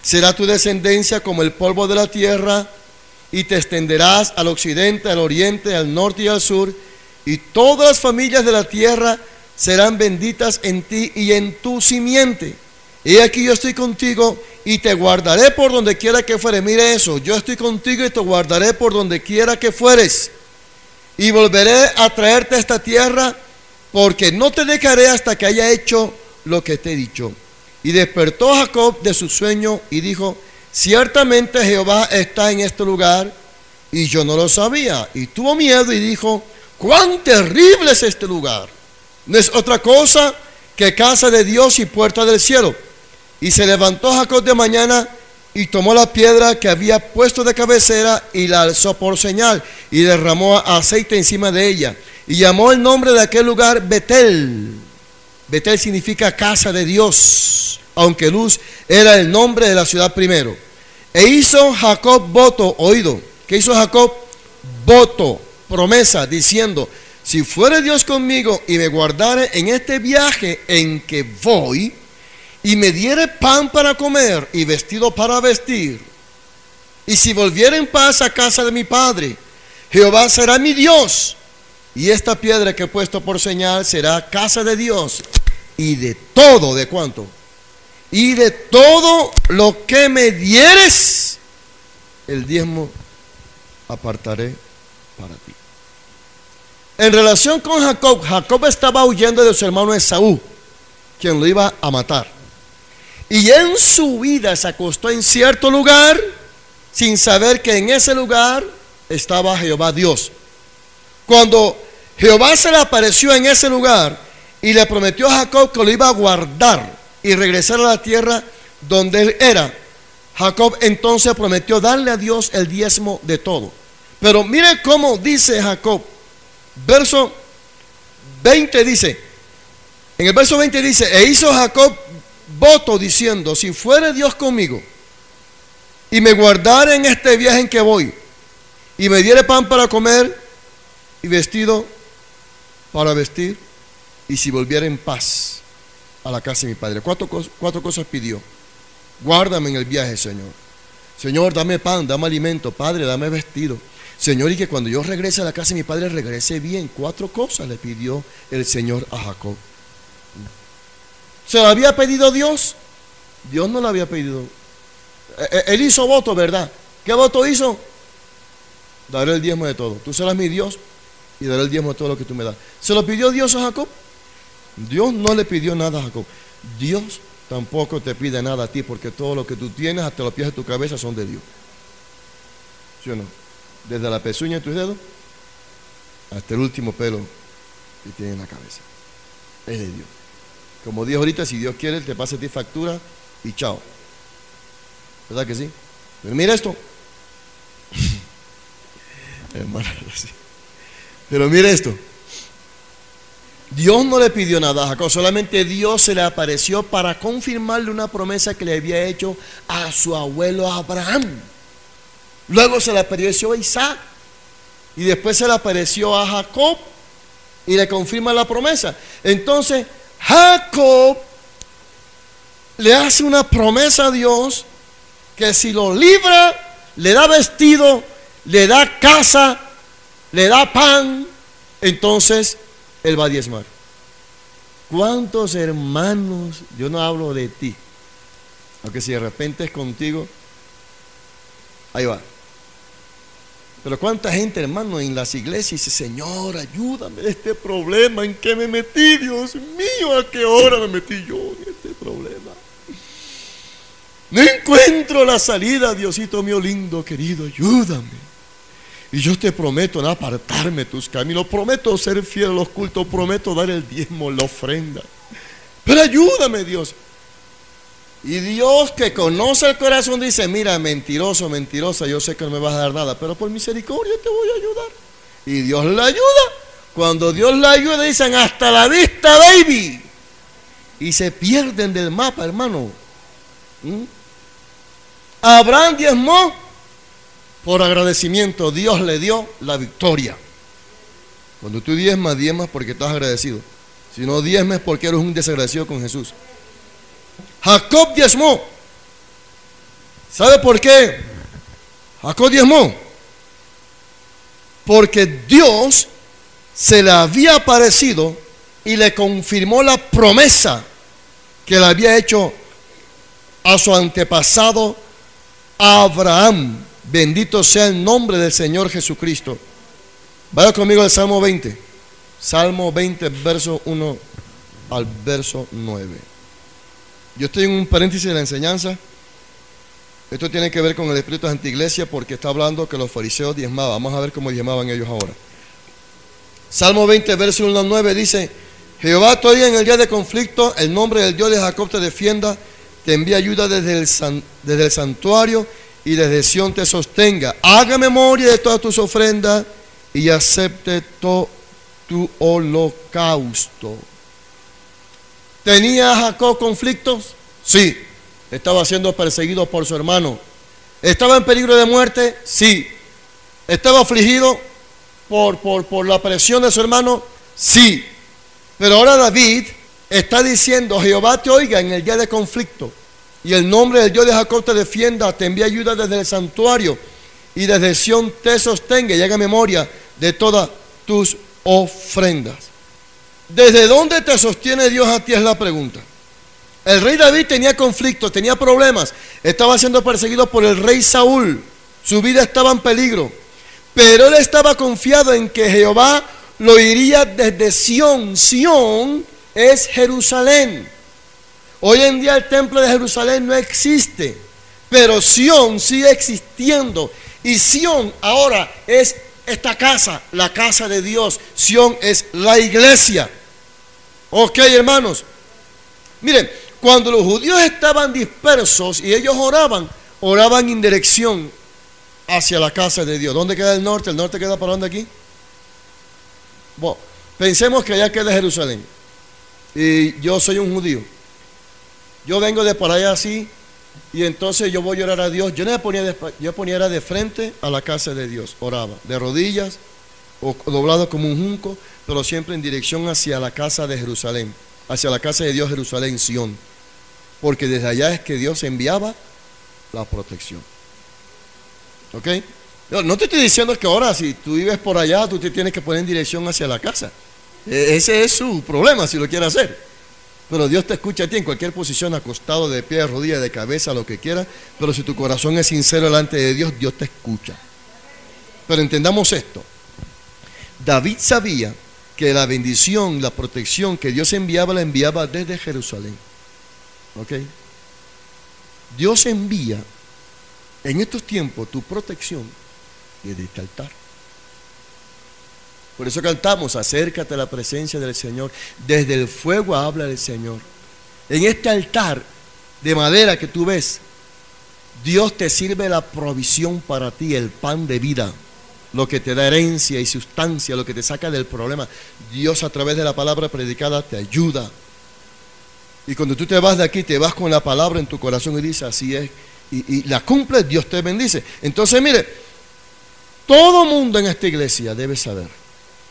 Será tu descendencia como el polvo de la tierra, y te extenderás al occidente, al oriente, al norte y al sur, y todas las familias de la tierra serán benditas en ti y en tu simiente. Y aquí yo estoy contigo y te guardaré por donde quiera que fueres. Mire eso, yo estoy contigo y te guardaré por donde quiera que fueres. Y volveré a traerte a esta tierra, porque no te dejaré hasta que haya hecho lo que te he dicho. Y despertó Jacob de su sueño y dijo: ciertamente Jehová está en este lugar, y yo no lo sabía. Y tuvo miedo y dijo: cuán terrible es este lugar. No es otra cosa que casa de Dios y puerta del cielo. Y se levantó Jacob de mañana y tomó la piedra que había puesto de cabecera y la alzó por señal y derramó aceite encima de ella. Y llamó el nombre de aquel lugar Betel. Betel significa casa de Dios, aunque Luz era el nombre de la ciudad primero. E hizo Jacob voto, oído. ¿Qué hizo Jacob? Voto, promesa, diciendo: si fuere Dios conmigo y me guardare en este viaje en que voy, y me diere pan para comer y vestido para vestir, y si volviere en paz a casa de mi padre, Jehová será mi Dios, y esta piedra que he puesto por señal será casa de Dios, y de todo, ¿de cuánto? Y de todo lo que me dieres, el diezmo apartaré para ti. En relación con Jacob, Jacob estaba huyendo de su hermano Esaú, quien lo iba a matar. Y en su vida se acostó en cierto lugar, sin saber que en ese lugar estaba Jehová Dios. Cuando Jehová se le apareció en ese lugar y le prometió a Jacob que lo iba a guardar y regresar a la tierra donde él era, Jacob entonces prometió darle a Dios el diezmo de todo. Pero mire cómo dice Jacob. Verso 20 dice, en el verso 20 dice: e hizo Jacob voto diciendo: si fuere Dios conmigo y me guardare en este viaje en que voy, y me diere pan para comer y vestido para vestir, y si volviera en paz a la casa de mi padre. Cuatro cosas pidió. Guárdame en el viaje, Señor. Señor, dame pan, dame alimento. Padre, dame vestido. Señor, y que cuando yo regrese a la casa de mi padre, regrese bien. 4 cosas le pidió el Señor a Jacob. ¿Se lo había pedido Dios? Dios no lo había pedido. Él hizo voto, ¿verdad? ¿Qué voto hizo? Daré el diezmo de todo. Tú serás mi Dios y daré el diezmo de todo lo que tú me das. ¿Se lo pidió Dios a Jacob? Dios no le pidió nada a Jacob. Dios tampoco te pide nada a ti, porque todo lo que tú tienes hasta los pies de tu cabeza son de Dios. ¿Sí o no? Desde la pezuña de tus dedos hasta el último pelo que tienes en la cabeza es de Dios. Como dijo ahorita, si Dios quiere, te pasa a ti factura y chao. ¿Verdad que sí? Pero mira esto. Hermano, sí. Pero mira esto. Dios no le pidió nada a Jacob, solamente Dios se le apareció para confirmarle una promesa que le había hecho a su abuelo Abraham. Luego se le apareció a Isaac y después se le apareció a Jacob y le confirma la promesa. Entonces Jacob le hace una promesa a Dios que si lo libra, le da vestido, le da casa, le da pan, entonces él va a diezmar. ¿Cuántos hermanos? Yo no hablo de ti, aunque si de repente es contigo, ahí va. Pero cuánta gente, hermano, en las iglesias dice: Señor, ayúdame de este problema en que me metí, Dios mío, ¿a qué hora me metí yo en este problema? No encuentro la salida, Diosito mío lindo, querido, ayúdame. Y yo te prometo no apartarme de tus caminos, prometo ser fiel a los cultos, prometo dar el diezmo, la ofrenda. Pero ayúdame, Dios. Y Dios, que conoce el corazón, dice: mira, mentiroso, mentirosa, yo sé que no me vas a dar nada, pero por misericordia te voy a ayudar. Y Dios le ayuda. Cuando Dios le ayuda, dicen: hasta la vista, baby. Y se pierden del mapa, hermano. Abraham diezmó por agradecimiento. Dios le dio la victoria. Cuando tú diezmas, diezmas porque estás agradecido. Si no diezmes, porque eres un desagradecido con Jesús. Jacob diezmó. ¿Sabe por qué Jacob diezmó? Porque Dios se le había aparecido y le confirmó la promesa que le había hecho a su antepasado Abraham. Bendito sea el nombre del Señor Jesucristo. Vaya conmigo al Salmo 20. Salmo 20, verso 1 al verso 9. Yo estoy en un paréntesis de la enseñanza. Esto tiene que ver con el espíritu de antiglesia, porque está hablando que los fariseos diezmaban. Vamos a ver cómo diezmaban ellos ahora. Salmo 20, verso 1 al 9 dice: Jehová te oiga en el día de conflicto, el nombre del Dios de Jacob te defienda, te envía ayuda desde el santuario y desde Sión te sostenga. Haga memoria de todas tus ofrendas y acepte todo tu holocausto. ¿Tenía Jacob conflictos? Sí. ¿Estaba siendo perseguido por su hermano? ¿Estaba en peligro de muerte? Sí. ¿Estaba afligido por la presión de su hermano? Sí. Pero ahora David está diciendo: Jehová te oiga en el día de conflicto, y el nombre del Dios de Jacob te defienda, te envía ayuda desde el santuario y desde Sión te sostenga, y haga memoria de todas tus ofrendas. ¿Desde dónde te sostiene Dios a ti? Es la pregunta. El rey David tenía conflictos, tenía problemas, estaba siendo perseguido por el rey Saúl, su vida estaba en peligro, pero él estaba confiado en que Jehová lo iría desde Sión. Sión es Jerusalén. Hoy en día el templo de Jerusalén no existe, pero Sión sigue existiendo, y Sión ahora es esta casa, la casa de Dios. Sión es la iglesia. Ok, hermanos, miren, cuando los judíos estaban dispersos y ellos oraban en dirección hacia la casa de Dios. ¿Dónde queda el norte? ¿El norte queda para dónde aquí? Bueno, pensemos que allá queda Jerusalén, y yo soy un judío. Yo vengo de por allá así, y entonces yo voy a orar a Dios. Yo no me ponía era de frente a la casa de Dios, oraba de rodillas o doblado como un junco, pero siempre en dirección hacia la casa de Jerusalén, hacia la casa de Dios, Jerusalén, Sión, porque desde allá es que Dios enviaba la protección. ¿Ok? No te estoy diciendo que ahora si tú vives por allá tú te tienes que poner en dirección hacia la casa. Ese es su problema si lo quiere hacer. Pero Dios te escucha a ti en cualquier posición, acostado, de pie, de rodilla, de cabeza, lo que quieras. Pero si tu corazón es sincero delante de Dios, Dios te escucha. Pero entendamos esto. David sabía que la bendición, la protección que Dios enviaba, la enviaba desde Jerusalén. ¿Ok? Dios envía en estos tiempos tu protección desde este altar. Por eso cantamos: acércate a la presencia del Señor, desde el fuego habla el Señor. En este altar de madera que tú ves, Dios te sirve la provisión para ti, el pan de vida, lo que te da herencia y sustancia, lo que te saca del problema. Dios, a través de la palabra predicada, te ayuda. Y cuando tú te vas de aquí, te vas con la palabra en tu corazón y dices: así es, y la cumples, Dios te bendice. Entonces mire, todo mundo en esta iglesia debe saber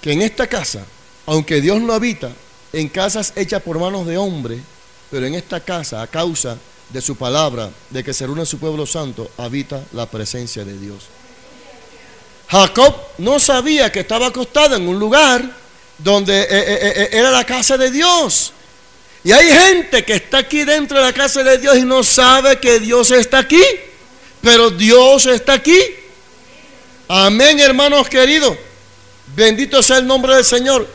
que en esta casa, aunque Dios no habita en casas hechas por manos de hombre, pero en esta casa, a causa de su palabra, de que se reúne su pueblo santo, habita la presencia de Dios. Jacob no sabía que estaba acostado en un lugar donde era la casa de Dios. Y hay gente que está aquí dentro de la casa de Dios y no sabe que Dios está aquí, pero Dios está aquí. Amén, hermanos queridos. Bendito sea el nombre del Señor.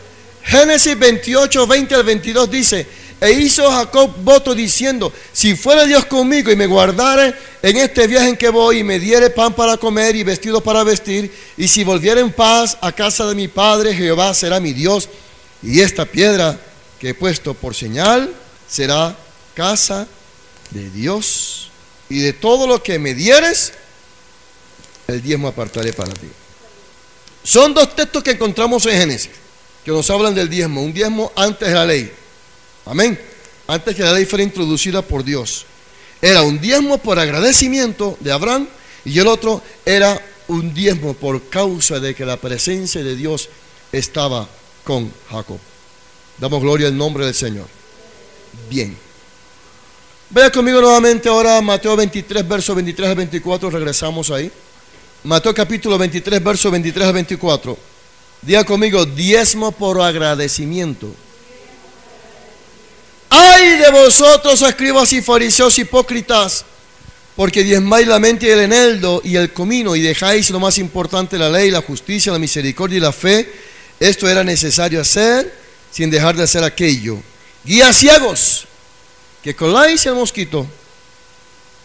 Génesis 28, 20 al 22 dice: e hizo Jacob voto diciendo: si fuera Dios conmigo y me guardare en este viaje en que voy, y me diere pan para comer y vestido para vestir, y si volviera en paz a casa de mi padre, Jehová será mi Dios, y esta piedra que he puesto por señal será casa de Dios, y de todo lo que me dieres, el diezmo apartaré para ti. Son dos textos que encontramos en Génesis que nos hablan del diezmo. Un diezmo antes de la ley. Amén. Antes que la ley fuera introducida por Dios. Era un diezmo por agradecimiento de Abraham, y el otro era un diezmo por causa de que la presencia de Dios estaba con Jacob. Damos gloria al nombre del Señor. Bien. Vaya conmigo nuevamente ahora a Mateo 23, versos 23 al 24. Regresamos ahí. Mateo capítulo 23, versos 23 al 24. Diga conmigo: diezmo por agradecimiento. de vosotros, escribas y fariseos hipócritas, porque diezmáis la menta y el eneldo y el comino, y dejáis lo más importante, la ley, la justicia, la misericordia y la fe. Esto era necesario hacer, sin dejar de hacer aquello. Guías ciegos, que coláis el mosquito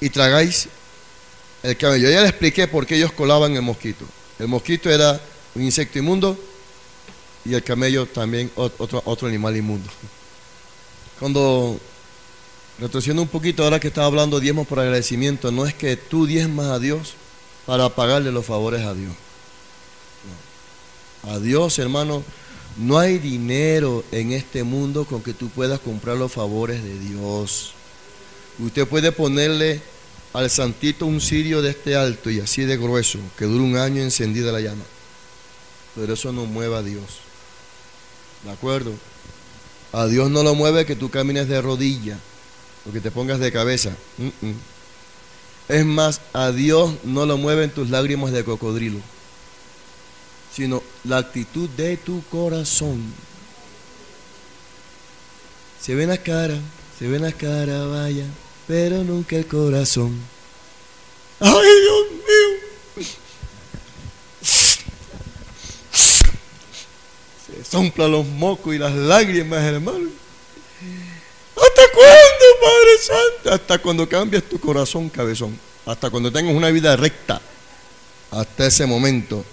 y tragáis el camello. Ya le expliqué por qué ellos colaban el mosquito. El mosquito era un insecto inmundo y el camello también otro animal inmundo. Cuando retrocediendo un poquito, ahora que estaba hablando diezmos por agradecimiento, no es que tú diezmas a Dios para pagarle los favores a Dios. No. A Dios, hermano, no hay dinero en este mundo con que tú puedas comprar los favores de Dios. Usted puede ponerle al santito un cirio de este alto y así de grueso, que dure un año encendida la llama, pero eso no mueve a Dios. ¿De acuerdo? A Dios no lo mueve que tú camines de rodilla o que te pongas de cabeza. Es más, a Dios no lo mueven tus lágrimas de cocodrilo, sino la actitud de tu corazón. Se ven las caras, vaya, pero nunca el corazón. ¡Ay, Dios mío! Se soplan los mocos y las lágrimas, hermano. ¿Hasta cuándo, Padre Santo? Hasta cuando cambias tu corazón, cabezón. Hasta cuando tengas una vida recta. Hasta ese momento.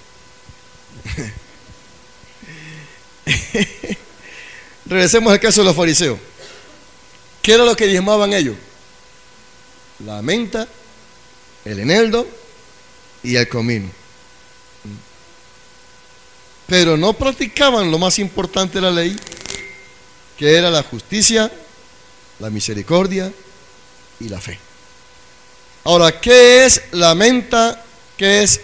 Regresemos al caso de los fariseos. ¿Qué era lo que diezmaban ellos? La menta, el eneldo y el comino. Pero no practicaban lo más importante de la ley, que era la justicia, la misericordia y la fe. Ahora, ¿qué es la menta? ¿Qué es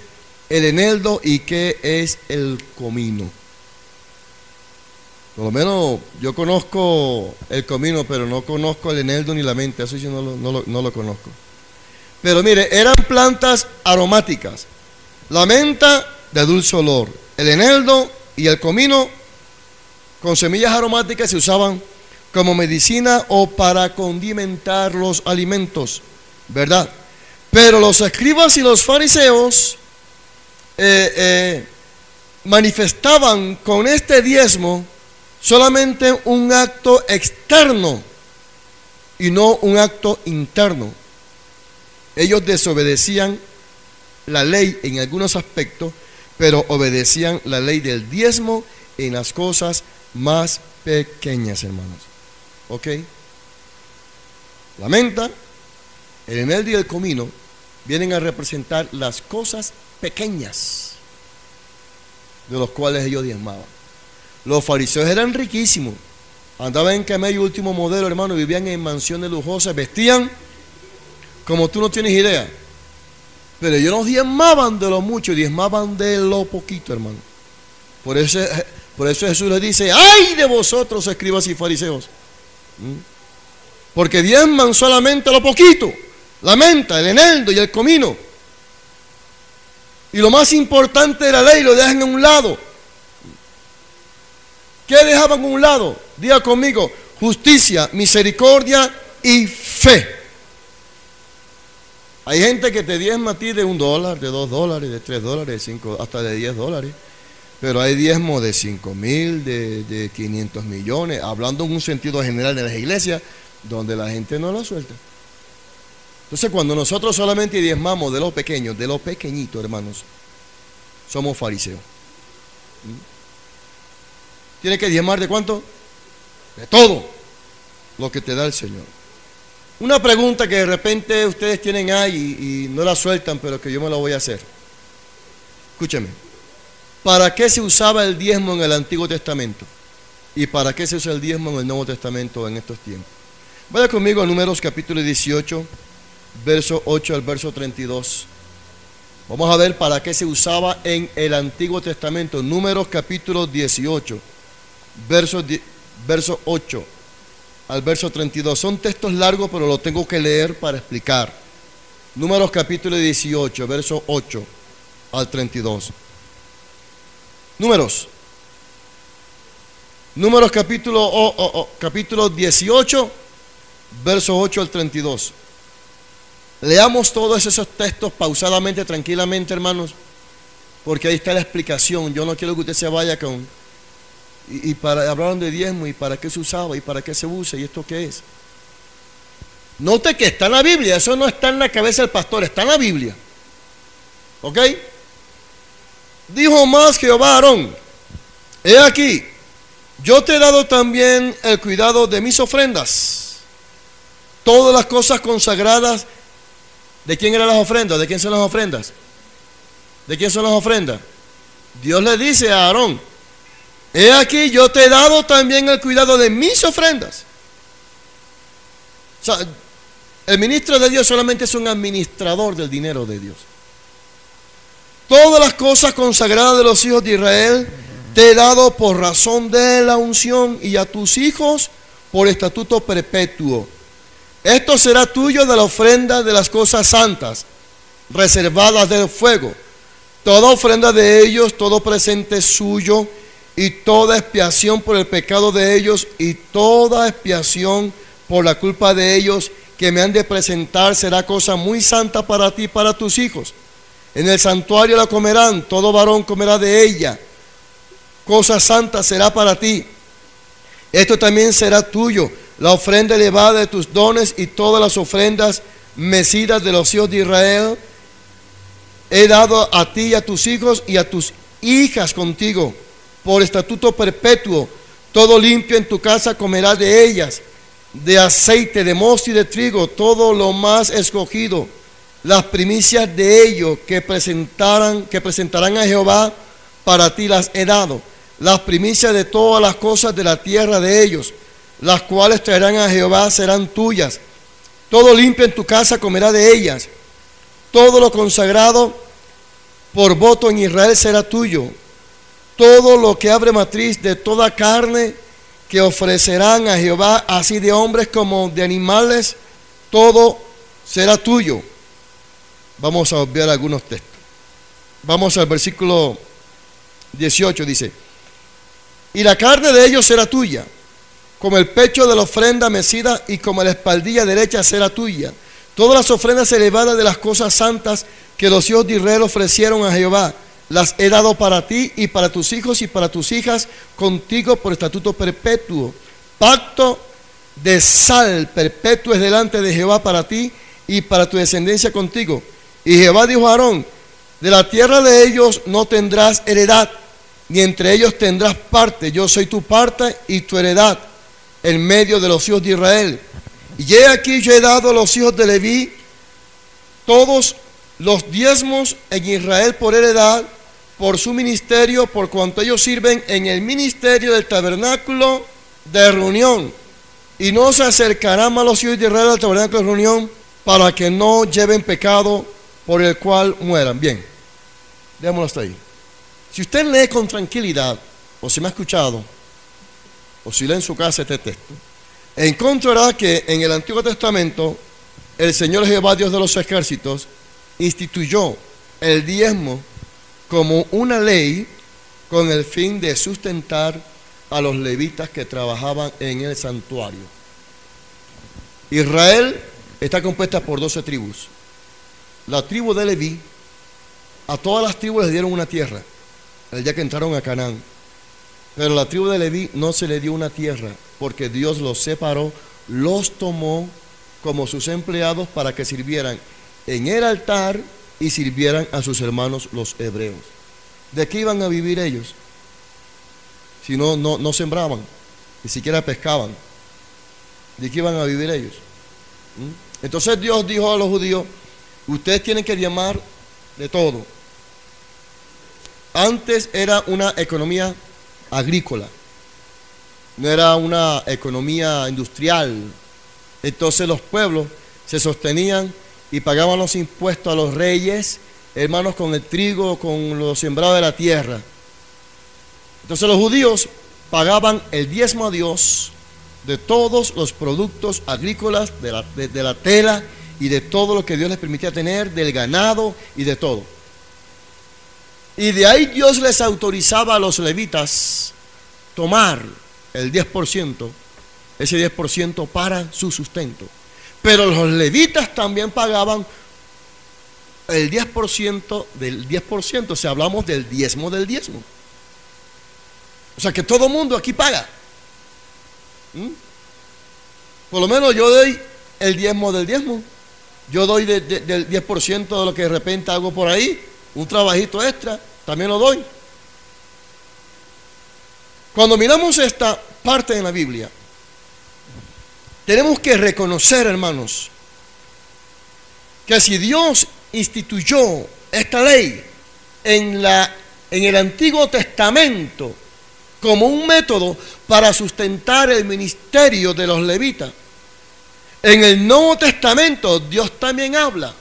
el eneldo? ¿Y qué es el comino? Por lo menos yo conozco el comino, pero no conozco el eneldo ni la menta. Eso sí no lo conozco. Pero mire, eran plantas aromáticas. La menta de dulce olor, el eneldo y el comino con semillas aromáticas se usaban como medicina o para condimentar los alimentos, ¿verdad? Pero los escribas y los fariseos manifestaban con este diezmo solamente un acto externo y no un acto interno. Ellos desobedecían la ley en algunos aspectos, pero obedecían la ley del diezmo en las cosas más pequeñas, hermanos. ¿Ok? La menta, el eneldo y el comino vienen a representar las cosas pequeñas de los cuales ellos diezmaban. Los fariseos eran riquísimos, andaban en camello último modelo, hermano, vivían en mansiones lujosas, vestían como tú no tienes idea. Pero ellos no diezmaban de lo mucho, diezmaban de lo poquito, hermano. Por eso Jesús les dice: ¡ay de vosotros, escribas y fariseos! Porque diezman solamente lo poquito, la menta, el eneldo y el comino. Y lo más importante de la ley lo dejan a un lado. ¿Qué dejaban a un lado? Diga conmigo: justicia, misericordia y fe. Hay gente que te diezma a ti de $1, de $2, de $3, de 5, hasta de $10. Pero hay diezmo de 5,000, de 500 millones, hablando en un sentido general de las iglesias, donde la gente no lo suelta. Entonces, cuando nosotros solamente diezmamos de lo pequeño, de lo pequeñito, hermanos, somos fariseos. ¿Tiene que diezmar de cuánto? De todo lo que te da el Señor. Una pregunta que de repente ustedes tienen ahí y no la sueltan, pero que yo me la voy a hacer. Escúcheme. ¿Para qué se usaba el diezmo en el Antiguo Testamento? ¿Y para qué se usa el diezmo en el Nuevo Testamento en estos tiempos? Vaya conmigo a Números capítulo 18, verso 8 al verso 32. Vamos a ver para qué se usaba en el Antiguo Testamento. Números capítulo 18, verso 8 al verso 32. Son textos largos, pero lo tengo que leer para explicar. Números capítulo 18, verso 8 al 32. Números capítulo 18, versos 8 al 32. Leamos todos esos textos pausadamente, tranquilamente, hermanos, porque ahí está la explicación. Yo no quiero que usted se vaya con y para hablaron de diezmo y para qué se usaba y para qué se usa y esto qué es. Note que está en la Biblia, eso no está en la cabeza del pastor, está en la Biblia. ¿Ok? Dijo más Jehová a Aarón: he aquí, yo te he dado también el cuidado de mis ofrendas. Todas las cosas consagradas. ¿De quién eran las ofrendas? ¿De quién son las ofrendas? ¿De quién son las ofrendas? Dios le dice a Aarón: he aquí, yo te he dado también el cuidado de mis ofrendas. O sea, el ministro de Dios solamente es un administrador del dinero de Dios. Todas las cosas consagradas de los hijos de Israel te he dado por razón de la unción, y a tus hijos por estatuto perpetuo. Esto será tuyo de la ofrenda de las cosas santas, reservadas del fuego. Toda ofrenda de ellos, todo presente suyo, y toda expiación por el pecado de ellos, y toda expiación por la culpa de ellos, que me han de presentar, será cosa muy santa para ti y para tus hijos. En el santuario la comerán, todo varón comerá de ella. Cosa santa será para ti. Esto también será tuyo, la ofrenda elevada de tus dones y todas las ofrendas mecidas de los hijos de Israel. He dado a ti y a tus hijos y a tus hijas contigo por estatuto perpetuo. Todo limpio en tu casa comerá de ellas, de aceite, de mosto y de trigo, todo lo más escogido. Las primicias de ellos que presentarán a Jehová, para ti las he dado. Las primicias de todas las cosas de la tierra de ellos, las cuales traerán a Jehová, serán tuyas. Todo limpio en tu casa comerá de ellas. Todo lo consagrado por voto en Israel será tuyo. Todo lo que abre matriz de toda carne que ofrecerán a Jehová, así de hombres como de animales, todo será tuyo. Vamos a obviar algunos textos. Vamos al versículo 18, dice: y la carne de ellos será tuya, como el pecho de la ofrenda mecida y como la espaldilla derecha será tuya. Todas las ofrendas elevadas de las cosas santas que los hijos de Israel ofrecieron a Jehová, las he dado para ti y para tus hijos y para tus hijas contigo por estatuto perpetuo. Pacto de sal perpetuo es delante de Jehová para ti y para tu descendencia contigo. Y Jehová dijo a Aarón: de la tierra de ellos no tendrás heredad, ni entre ellos tendrás parte. Yo soy tu parte y tu heredad en medio de los hijos de Israel. Y he aquí, yo he dado a los hijos de Leví todos los diezmos en Israel por heredad, por su ministerio, por cuanto ellos sirven en el ministerio del tabernáculo de reunión. Y no se acercarán más los hijos de Israel al tabernáculo de reunión, para que no lleven pecado por el cual mueran. Bien, dejémoslo hasta ahí. Si usted lee con tranquilidad, o si me ha escuchado, o si lee en su casa este texto, encontrará que en el Antiguo Testamento el Señor Jehová, Dios de los ejércitos, instituyó el diezmo como una ley con el fin de sustentar a los levitas que trabajaban en el santuario. Israel está compuesta por 12 tribus. La tribu de Leví, a todas las tribus les dieron una tierra el día que entraron a Canaán, pero a la tribu de Leví no se le dio una tierra, porque Dios los separó, los tomó como sus empleados para que sirvieran en el altar y sirvieran a sus hermanos los hebreos. ¿De qué iban a vivir ellos? Si no sembraban, ni siquiera pescaban. ¿De qué iban a vivir ellos? Entonces Dios dijo a los judíos: ustedes tienen que diezmar de todo. Antes era una economía agrícola, no era una economía industrial. Entonces los pueblos se sostenían y pagaban los impuestos a los reyes, hermanos, con el trigo, con lo sembrado de la tierra. Entonces los judíos pagaban el diezmo a Dios de todos los productos agrícolas, de la tela y de todo lo que Dios les permitía tener, del ganado y de todo. Y de ahí Dios les autorizaba a los levitas tomar el 10% ese 10% para su sustento. Pero los levitas también pagaban el 10% del 10%, o sea, hablamos del diezmo del diezmo. O sea, que todo mundo aquí paga. Por lo menos yo doy el diezmo del diezmo. Yo doy del 10% de lo que de repente hago por ahí, un trabajito extra, también lo doy. Cuando miramos esta parte de la Biblia, tenemos que reconocer, hermanos, que si Dios instituyó esta ley en el Antiguo Testamento como un método para sustentar el ministerio de los levitas, en el Nuevo Testamento Dios también habla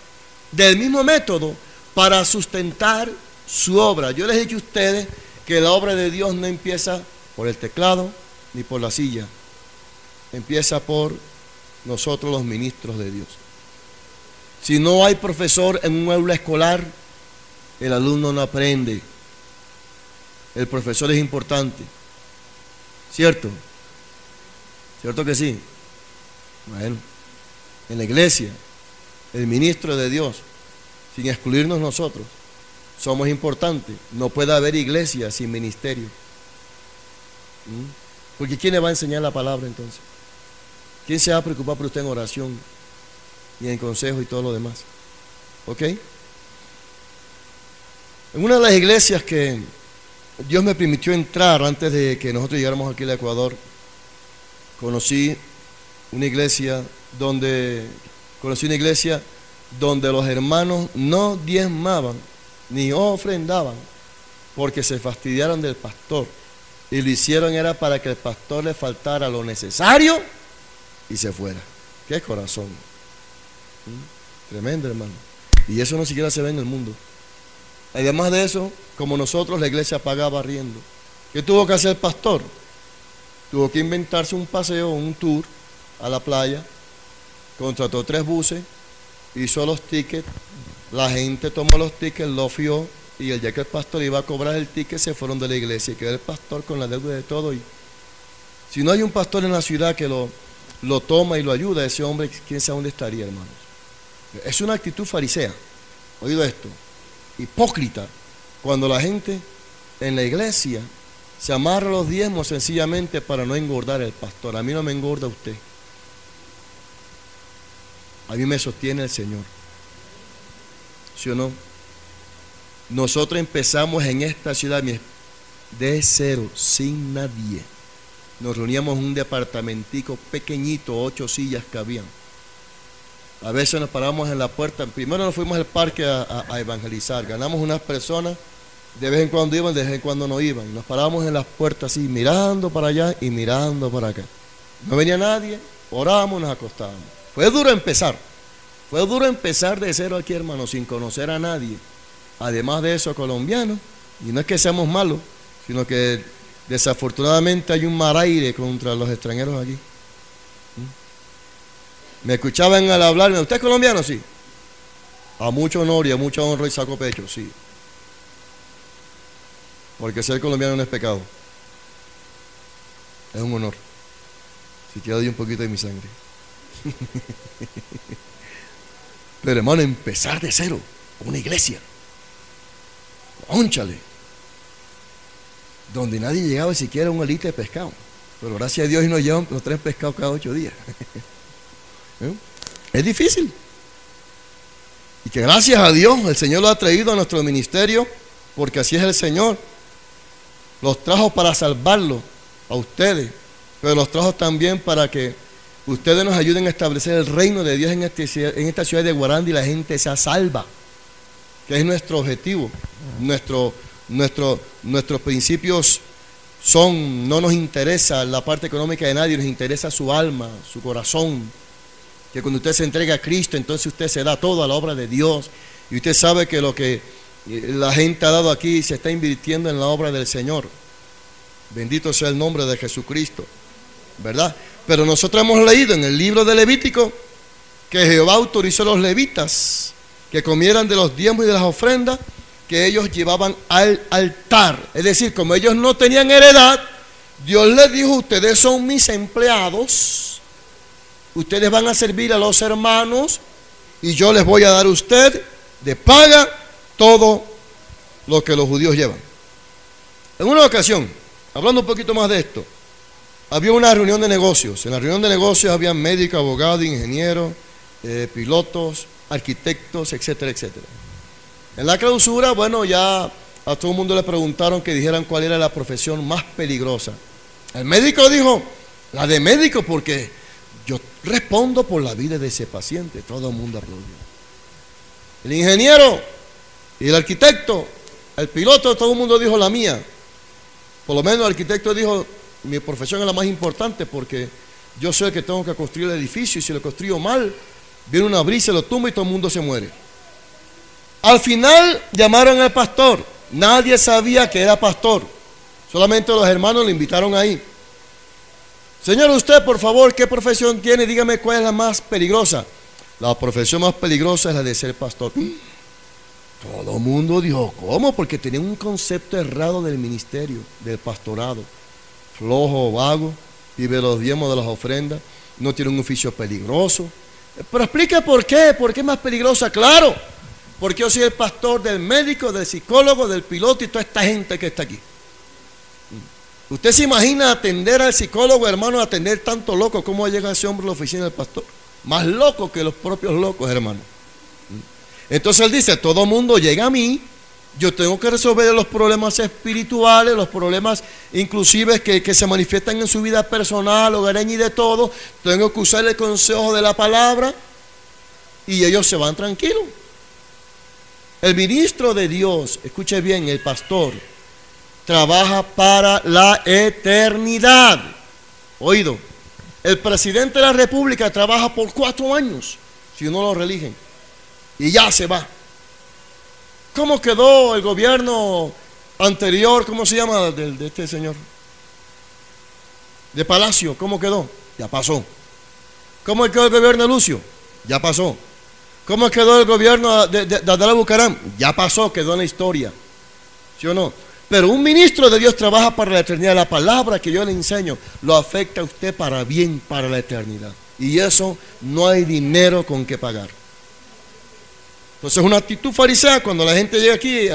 del mismo método para sustentar su obra. Yo les he dicho a ustedes que la obra de Dios no empieza por el teclado ni por la silla, empieza por nosotros los ministros de Dios. Si no hay profesor en un aula escolar, el alumno no aprende. El profesor es importante, ¿cierto? ¿Cierto que sí? Bueno, en la iglesia, el ministro de Dios, sin excluirnos nosotros, somos importantes. No puede haber iglesia sin ministerio. Porque ¿quién le va a enseñar la palabra entonces? ¿Quién se va a preocupar por usted en oración y en consejo y todo lo demás? ¿Ok? En una de las iglesias que Dios me permitió entrar antes de que nosotros llegáramos aquí al Ecuador, conocí una iglesia donde los hermanos no diezmaban ni ofrendaban porque se fastidiaron del pastor, y lo hicieron era para que el pastor le faltara lo necesario y se fuera. ¡Qué corazón! Tremendo, hermano. Y eso no siquiera se ve en el mundo. Además de eso, como nosotros, la iglesia pagaba arriendo. ¿Qué tuvo que hacer el pastor? Tuvo que inventarse un paseo, un tour a la playa, contrató 3 buses, hizo los tickets, la gente tomó los tickets, lo fió, y el día que el pastor iba a cobrar el ticket, se fueron de la iglesia, y quedó el pastor con la deuda de todo. Y si no hay un pastor en la ciudad que lo toma y lo ayuda, ese hombre, quién sabe dónde estaría, hermanos. Es una actitud farisea, oído esto, hipócrita, cuando la gente en la iglesia se amarra los diezmos sencillamente para no engordar el pastor. A mí no me engorda usted, a mí me sostiene el Señor, ¿sí o no? Nosotros empezamos en esta ciudad de cero, sin nadie. Nos reuníamos en un departamentico pequeñito, 8 sillas que habían. A veces nos parábamos en la puerta. Primero nos fuimos al parque a evangelizar. Ganamos unas personas, de vez en cuando iban, de vez en cuando no iban. Nos parábamos en las puertas así, mirando para allá y mirando para acá. No venía nadie, orábamos, nos acostábamos. Fue duro empezar de cero aquí, hermano, sin conocer a nadie. Además de eso, colombianos, y no es que seamos malos, sino que desafortunadamente hay un mal aire contra los extranjeros aquí. Me escuchaban al hablarme, ¿usted es colombiano? Sí. A mucho honor y a mucha honra y saco pecho, sí. Porque ser colombiano no es pecado, es un honor. Si quiero doy un poquito de mi sangre. Pero hermano, empezar de cero, una iglesia, ónchale, donde nadie llegaba siquiera a un alite de pescado, pero gracias a Dios y nos llevan, nos traen pescado cada 8 días. Es difícil, y que gracias a Dios el Señor lo ha traído a nuestro ministerio, porque así es el Señor. Los trajo para salvarlo a ustedes, pero los trajo también para que ustedes nos ayuden a establecer el reino de Dios en esta ciudad de Guaranda y la gente sea salva, que es nuestro objetivo. Nuestros principios son, no nos interesa la parte económica de nadie, nos interesa su alma, su corazón, que cuando usted se entrega a Cristo, entonces usted se da todo a la obra de Dios, y usted sabe que lo que la gente ha dado aquí se está invirtiendo en la obra del Señor. Bendito sea el nombre de Jesucristo, ¿verdad? Pero nosotros hemos leído en el libro de Levítico que Jehová autorizó a los levitas que comieran de los diezmos y de las ofrendas que ellos llevaban al altar. Es decir, como ellos no tenían heredad, Dios les dijo, ustedes son mis empleados, ustedes van a servir a los hermanos y yo les voy a dar a usted de paga todo lo que los judíos llevan. En una ocasión, hablando un poquito más de esto, había una reunión de negocios. En la reunión de negocios había médicos, abogados, ingenieros, pilotos, arquitectos, etcétera, etcétera. En la clausura, bueno, ya a todo el mundo le preguntaron que dijeran cuál era la profesión más peligrosa. El médico dijo, la de médico, porque yo respondo por la vida de ese paciente. Todo el mundo aplaudió. El ingeniero y el arquitecto, el piloto, todo el mundo dijo la mía. Por lo menos el arquitecto dijo, mi profesión es la más importante porque yo soy el que tengo que construir el edificio y si lo construyo mal, viene una brisa, lo tumba y todo el mundo se muere. Al final llamaron al pastor. Nadie sabía que era pastor. Solamente los hermanos le invitaron ahí. Señor, usted, por favor, ¿qué profesión tiene? Dígame cuál es la más peligrosa. La profesión más peligrosa es la de ser pastor. Todo el mundo dijo, ¿cómo? Porque tenía un concepto errado del ministerio, del pastorado. Flojo, vago, vive los diezmos de las ofrendas, no tiene un oficio peligroso. Pero explica por qué es más peligrosa. Claro, porque yo soy el pastor del médico, del psicólogo, del piloto y toda esta gente que está aquí. ¿Usted se imagina atender al psicólogo, hermano, atender tanto loco? ¿Cómo llega ese hombre a la oficina del pastor? Más loco que los propios locos, hermano. Entonces él dice, todo mundo llega a mí, yo tengo que resolver los problemas espirituales, los problemas inclusive que se manifiestan en su vida personal, hogareña y de todo. Tengo que usar el consejo de la palabra y ellos se van tranquilos. El ministro de Dios, escuche bien, el pastor, trabaja para la eternidad. Oído, el presidente de la república trabaja por 4 años, si no lo reeligen, y ya se va. ¿Cómo quedó el gobierno anterior? ¿Cómo se llama de este señor? De Palacio, ¿cómo quedó? Ya pasó. ¿Cómo quedó el gobierno de Lucio? Ya pasó. ¿Cómo quedó el gobierno de Adela Bucaram? Ya pasó, quedó en la historia. ¿Sí o no? Pero un ministro de Dios trabaja para la eternidad. La palabra que yo le enseño lo afecta a usted para bien, para la eternidad. Y eso no hay dinero con que pagar. Entonces una actitud farisea cuando la gente llega aquí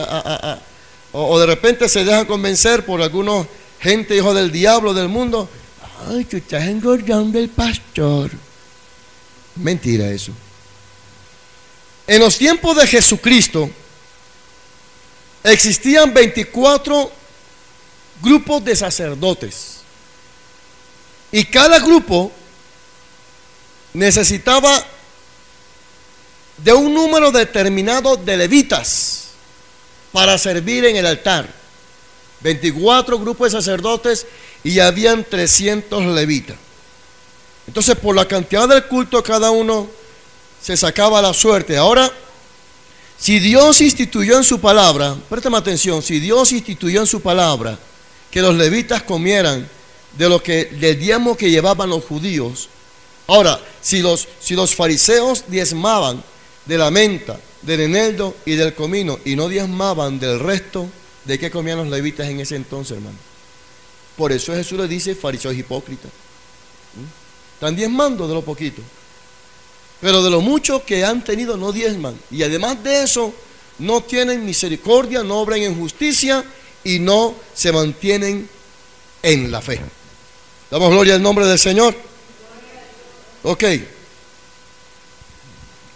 o de repente se dejan convencer por algunos gente hijo del diablo del mundo. Ay, tú estás engordando el pastor. Mentira eso. En los tiempos de Jesucristo existían 24 grupos de sacerdotes y cada grupo necesitaba de un número determinado de levitas para servir en el altar. 24 grupos de sacerdotes y habían 300 levitas. Entonces por la cantidad del culto cada uno se sacaba la suerte. Ahora, si Dios instituyó en su palabra, préstame atención, si Dios instituyó en su palabra que los levitas comieran del diezmo que llevaban los judíos, ahora, si los fariseos diezmaban de la menta, del eneldo y del comino y no diezmaban del resto, ¿de qué comían los levitas en ese entonces, hermano? Por eso Jesús le dice fariseos hipócritas. Están diezmando de lo poquito, pero de lo mucho que han tenido no diezman. Y además de eso, no tienen misericordia, no obran en justicia y no se mantienen en la fe. Damos gloria al nombre del Señor. Ok.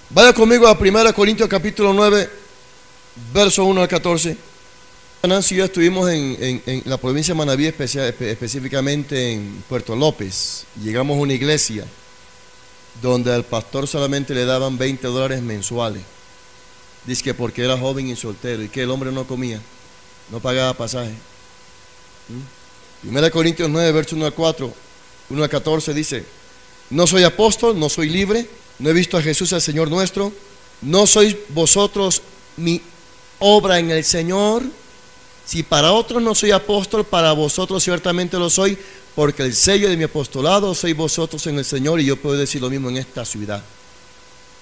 Vaya conmigo a 1 Corintios capítulo 9, verso 1 al 14. Nancy y yo estuvimos en la provincia de Manaví, específicamente en Puerto López. Llegamos a una iglesia donde al pastor solamente le daban $20 mensuales. Dice que porque era joven y soltero y que el hombre no comía, no pagaba pasaje. 1 Corintios 9, verso 1 al 4, 1 al 14 dice: no soy apóstol, no soy libre, no he visto a Jesús el Señor nuestro, no sois vosotros mi obra en el Señor. Si para otros no soy apóstol, para vosotros ciertamente lo soy, porque el sello de mi apostolado sois vosotros en el Señor, y yo puedo decir lo mismo en esta ciudad.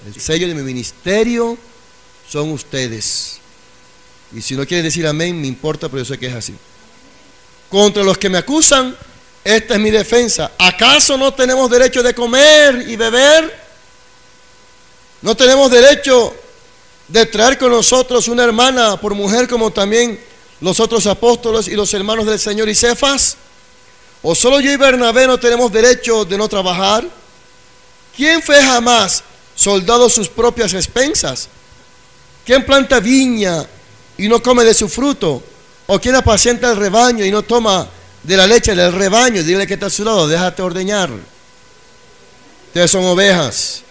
El sello de mi ministerio son ustedes. Y si no quiere decir amén, me importa, pero yo sé que es así. Contra los que me acusan, esta es mi defensa. ¿Acaso no tenemos derecho de comer y beber? ¿No tenemos derecho de traer con nosotros una hermana por mujer como también los otros apóstoles y los hermanos del Señor y Cefas? ¿O solo yo y Bernabé no tenemos derecho de no trabajar? ¿Quién fue jamás soldado a sus propias expensas? ¿Quién planta viña y no come de su fruto? ¿O quién apacienta el rebaño y no toma de la leche del rebaño? Dile que está a su lado, déjate ordeñar. Ustedes son ovejas.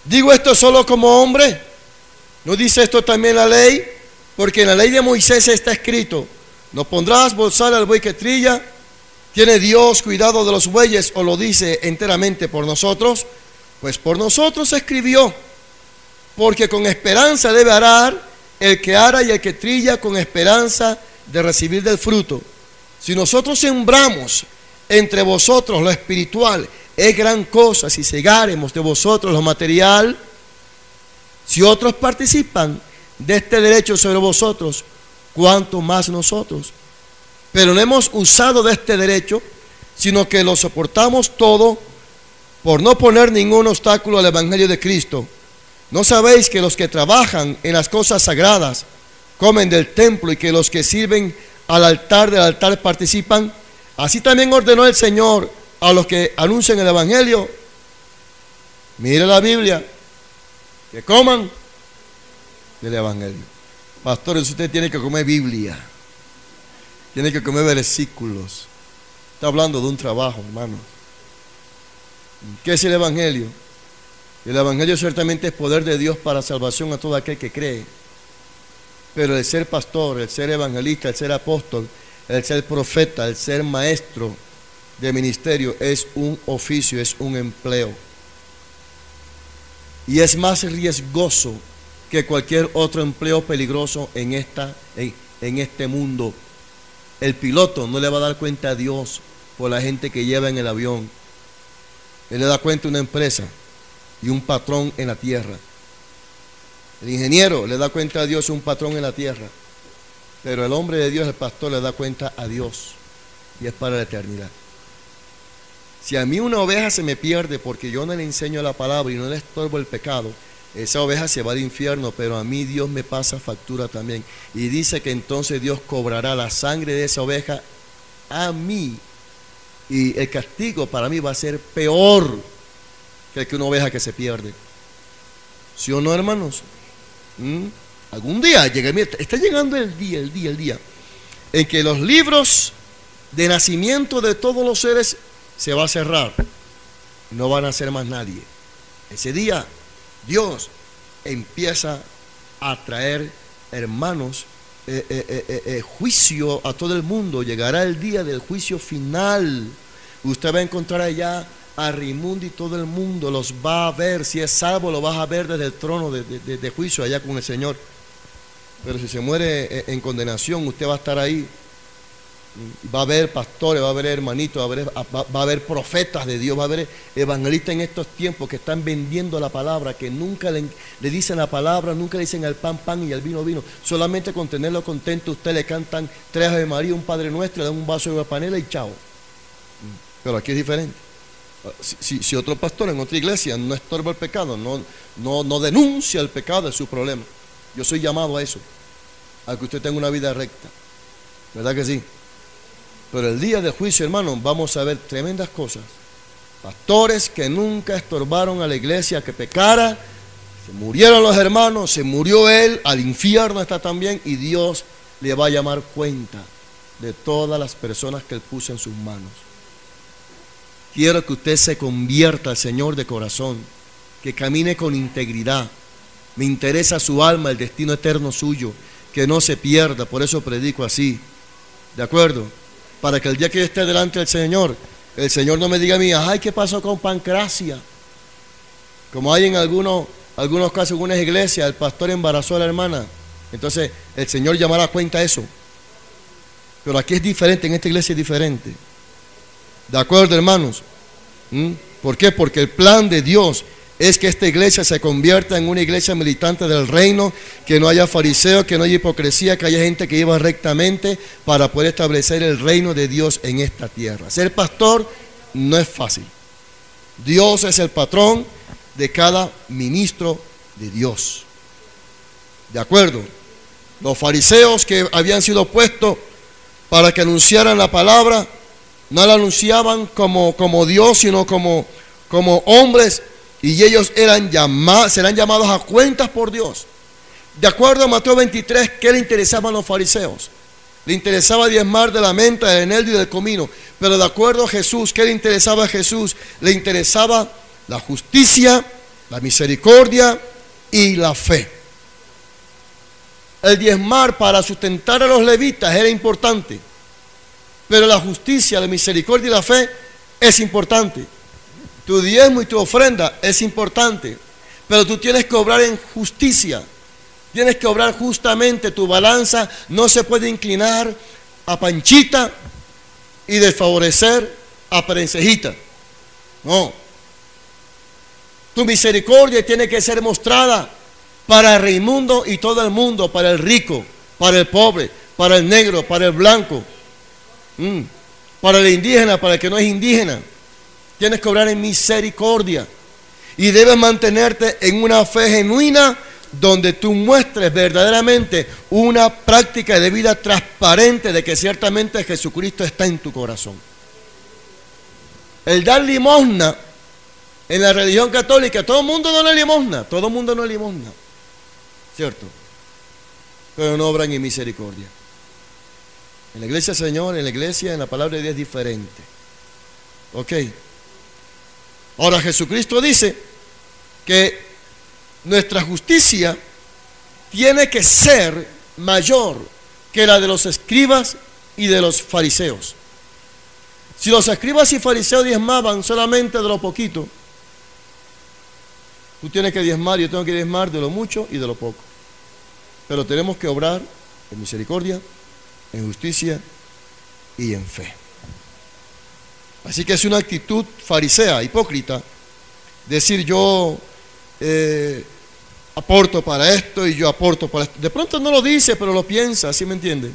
Digo esto solo como hombre. ¿No dice esto también la ley? Porque en la ley de Moisés está escrito: no pondrás bozal al buey que trilla. ¿Tiene Dios cuidado de los bueyes o lo dice enteramente por nosotros? Pues por nosotros escribió, porque con esperanza debe arar el que ara y el que trilla, con esperanza de recibir del fruto. Si nosotros sembramos entre vosotros lo espiritual, es gran cosa si segáremos de vosotros lo material. Si otros participan de este derecho sobre vosotros, cuánto más nosotros. Pero no hemos usado de este derecho, sino que lo soportamos todo por no poner ningún obstáculo al Evangelio de Cristo. ¿No sabéis que los que trabajan en las cosas sagradas comen del templo y que los que sirven al altar del altar participan? Así también ordenó el Señor a los que anuncian el Evangelio. Mire la Biblia, que coman del Evangelio. Pastores, usted tiene que comer Biblia, tiene que comer versículos. Está hablando de un trabajo, hermano. ¿Qué es el Evangelio? El Evangelio ciertamente es poder de Dios para salvación a todo aquel que cree. Pero el ser pastor, el ser evangelista, el ser apóstol, el ser profeta, el ser maestro de ministerio es un oficio, es un empleo. Y es más riesgoso que cualquier otro empleo peligroso en este mundo. El piloto no le va a dar cuenta a Dios por la gente que lleva en el avión. Él le da cuenta a una empresa y un patrón en la tierra. El ingeniero le da cuenta a Dios, un patrón en la tierra. Pero el hombre de Dios, el pastor, le da cuenta a Dios, y es para la eternidad. Si a mí una oveja se me pierde porque yo no le enseño la palabra y no le estorbo el pecado, esa oveja se va al infierno, pero a mí Dios me pasa factura también. Y dice que entonces Dios cobrará la sangre de esa oveja a mí. Y el castigo para mí va a ser peor que el que una oveja que se pierde. ¿Sí o no, hermanos? Algún día está llegando el día en que los libros de nacimiento de todos los seres se va a cerrar. No van a ser más nadie. Ese día Dios empieza a traer, hermanos, juicio a todo el mundo. Llegará el día del juicio final. Usted va a encontrar allá a Raimundo y todo el mundo los va a ver. Si es salvo, lo vas a ver desde el trono de juicio allá con el Señor. Pero si se muere en condenación, usted va a estar ahí. Va a haber pastores, va a haber hermanitos, va a haber profetas de Dios, va a haber evangelistas en estos tiempos que están vendiendo la palabra, que nunca le dicen la palabra, nunca le dicen al pan, pan y al vino, vino. Solamente con tenerlo contento, usted le cantan 3 Ave María, un Padre Nuestro, le dan un vaso de panela y chao. Pero aquí es diferente. Si otro pastor en otra iglesia no estorba el pecado, no denuncia el pecado, es su problema. Yo soy llamado a eso, a que usted tenga una vida recta. ¿Verdad que sí? Pero el día del juicio, hermano, vamos a ver tremendas cosas. Pastores que nunca estorbaron a la iglesia que pecara, se murieron los hermanos, se murió él, al infierno está también, y Dios le va a llamar cuenta de todas las personas que él puso en sus manos. Quiero que usted se convierta al Señor de corazón, que camine con integridad. Me interesa su alma, el destino eterno suyo, que no se pierda, por eso predico así. ¿De acuerdo? Para que el día que yo esté delante del Señor, el Señor no me diga a mí, ay, ¿qué pasó con Pancracia? Como hay en algunos casos, en algunas iglesias, el pastor embarazó a la hermana. Entonces, el Señor llamará a cuenta eso. Pero aquí es diferente, en esta iglesia es diferente. ¿De acuerdo, hermanos? ¿Por qué? Porque el plan de Dios es que esta iglesia se convierta en una iglesia militante del reino, que no haya fariseos, que no haya hipocresía, que haya gente que viva rectamente para poder establecer el reino de Dios en esta tierra. Ser pastor no es fácil. Dios es el patrón de cada ministro de Dios. ¿De acuerdo? Los fariseos que habían sido puestos para que anunciaran la palabra, no la anunciaban como Dios, sino como hombres, y ellos serán llamados a cuentas por Dios. De acuerdo a Mateo 23, ¿qué le interesaban a los fariseos? Le interesaba diezmar de la menta, del eneldo y del comino. Pero de acuerdo a Jesús, ¿qué le interesaba a Jesús? Le interesaba la justicia, la misericordia y la fe. El diezmar para sustentar a los levitas era importante, pero la justicia, la misericordia y la fe es importante. Tu diezmo y tu ofrenda es importante, pero tú tienes que obrar en justicia, tienes que obrar justamente. Tu balanza no se puede inclinar a Panchita y desfavorecer a Perencejita. No. Tu misericordia tiene que ser mostrada para el Raimundo y todo el mundo, para el rico, para el pobre, para el negro, para el blanco, para el indígena, para el que no es indígena. Tienes que obrar en misericordia y debes mantenerte en una fe genuina donde tú muestres verdaderamente una práctica de vida transparente de que ciertamente Jesucristo está en tu corazón. El dar limosna en la religión católica, todo el mundo no da limosna, todo el mundo no da limosna, ¿cierto? Pero no obran en misericordia. En la iglesia del Señor, en la iglesia, en la palabra de Dios es diferente. Ok. Ahora Jesucristo dice que nuestra justicia tiene que ser mayor que la de los escribas y de los fariseos. Si los escribas y fariseos diezmaban solamente de lo poquito, tú tienes que diezmar, yo tengo que diezmar de lo mucho y de lo poco. Pero tenemos que obrar en misericordia, en justicia y en fe. Así que es una actitud farisea, hipócrita, decir yo aporto para esto y yo aporto para esto. De pronto no lo dice, pero lo piensa, ¿sí me entiende?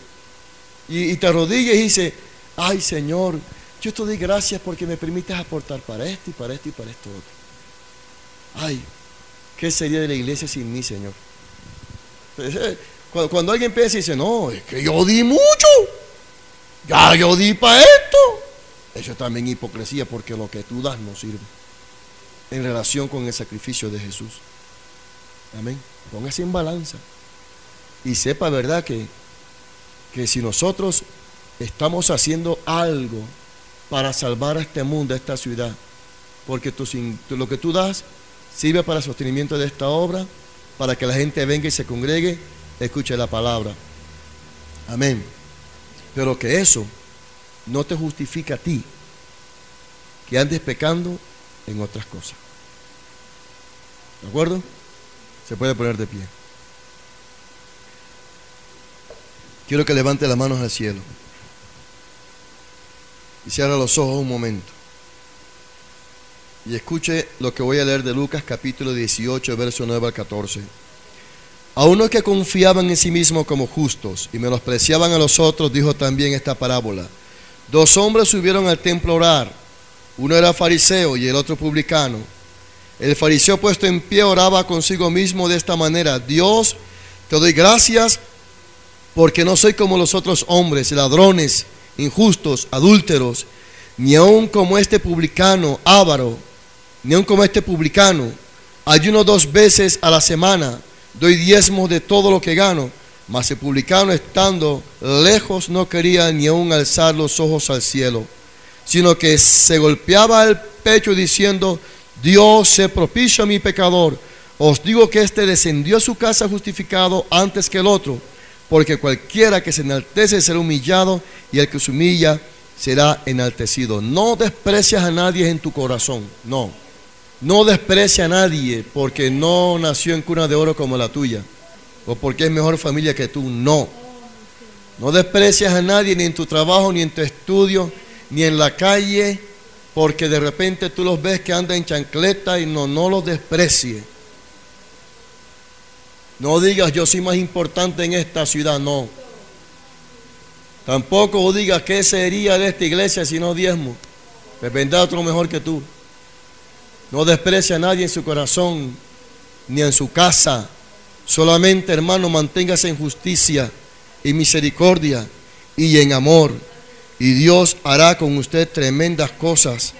Y te arrodillas y dice, ay Señor, yo te doy gracias porque me permites aportar para esto y para esto y para esto otro. Ay, ¿qué sería de la iglesia sin mí, Señor? Cuando alguien piensa y dice, no, es que yo di mucho, ya yo di para esto. Eso es también hipocresía, porque lo que tú das no sirve en relación con el sacrificio de Jesús. Amén. Póngase en balanza y sepa, verdad, que si nosotros estamos haciendo algo para salvar a este mundo, a esta ciudad, porque lo que tú das sirve para el sostenimiento de esta obra, para que la gente venga y se congregue, escuche la palabra. Amén. Pero que eso no te justifica a ti que andes pecando en otras cosas. ¿De acuerdo? Se puede poner de pie. Quiero que levante las manos al cielo y cierre los ojos un momento y escuche lo que voy a leer de Lucas capítulo 18, verso 9 al 14. A unos que confiaban en sí mismos como justos y menospreciaban a los otros, dijo también esta parábola. Dos hombres subieron al templo a orar. Uno era fariseo y el otro publicano. El fariseo, puesto en pie, oraba consigo mismo de esta manera: Dios, te doy gracias porque no soy como los otros hombres, ladrones, injustos, adúlteros, ni aun como este publicano, avaro, ni aun como este publicano. Ayuno 2 veces a la semana, doy diezmos de todo lo que gano. Mas el publicano, estando lejos, no quería ni aun alzar los ojos al cielo, sino que se golpeaba el pecho diciendo: Dios, sé propicio a mi pecador. Os digo que éste descendió a su casa justificado antes que el otro, porque cualquiera que se enaltece será humillado, y el que se humilla será enaltecido. No desprecias a nadie en tu corazón, no desprecia a nadie porque no nació en cuna de oro como la tuya, o porque es mejor familia que tú. No desprecias a nadie, ni en tu trabajo, ni en tu estudio, ni en la calle, porque de repente tú los ves que andan en chancleta y no los desprecie. No digas yo soy más importante en esta ciudad, no. Tampoco digas qué sería de esta iglesia si no diezmo. Pues vendrá otro mejor que tú. No desprecie a nadie en su corazón ni en su casa. Solamente, hermano, manténgase en justicia y misericordia y en amor, y Dios hará con usted tremendas cosas.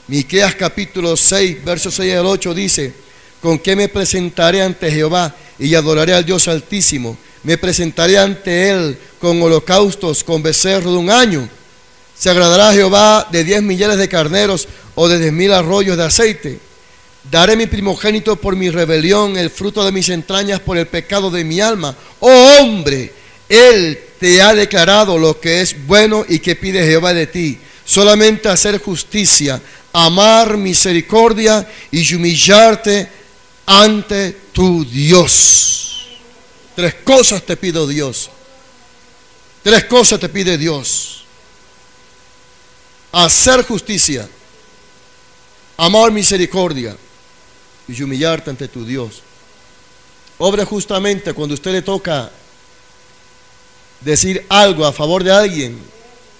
Miqueas capítulo 6, versos 6 al 8 dice: ¿con qué me presentaré ante Jehová y adoraré al Dios Altísimo? Me presentaré ante Él con holocaustos, con becerro de un año. ¿Se agradará a Jehová de 10 millares de carneros o de 10,000 arroyos de aceite? Daré mi primogénito por mi rebelión, el fruto de mis entrañas por el pecado de mi alma. Oh hombre, Él te ha declarado lo que es bueno y que pide Jehová de ti. Solamente hacer justicia, amar misericordia y humillarte ante tu Dios. 3 cosas te pido, Dios. 3 cosas te pide Dios: hacer justicia, amar misericordia y humillarte ante tu Dios. Obre justamente cuando a usted le toca decir algo a favor de alguien,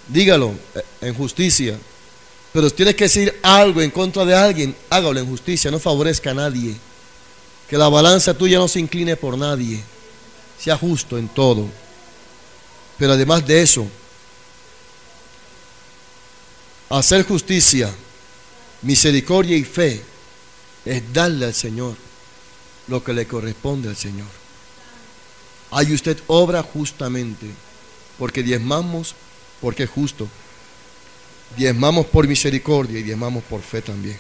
dígalo en justicia. Pero si tienes que decir algo en contra de alguien, hágalo en justicia, no favorezca a nadie. Que la balanza tuya no se incline por nadie. Sea justo en todo. Pero además de eso, hacer justicia, misericordia y fe es darle al Señor lo que le corresponde al Señor. Ahí usted obra justamente, porque diezmamos porque es justo, diezmamos por misericordia y diezmamos por fe también.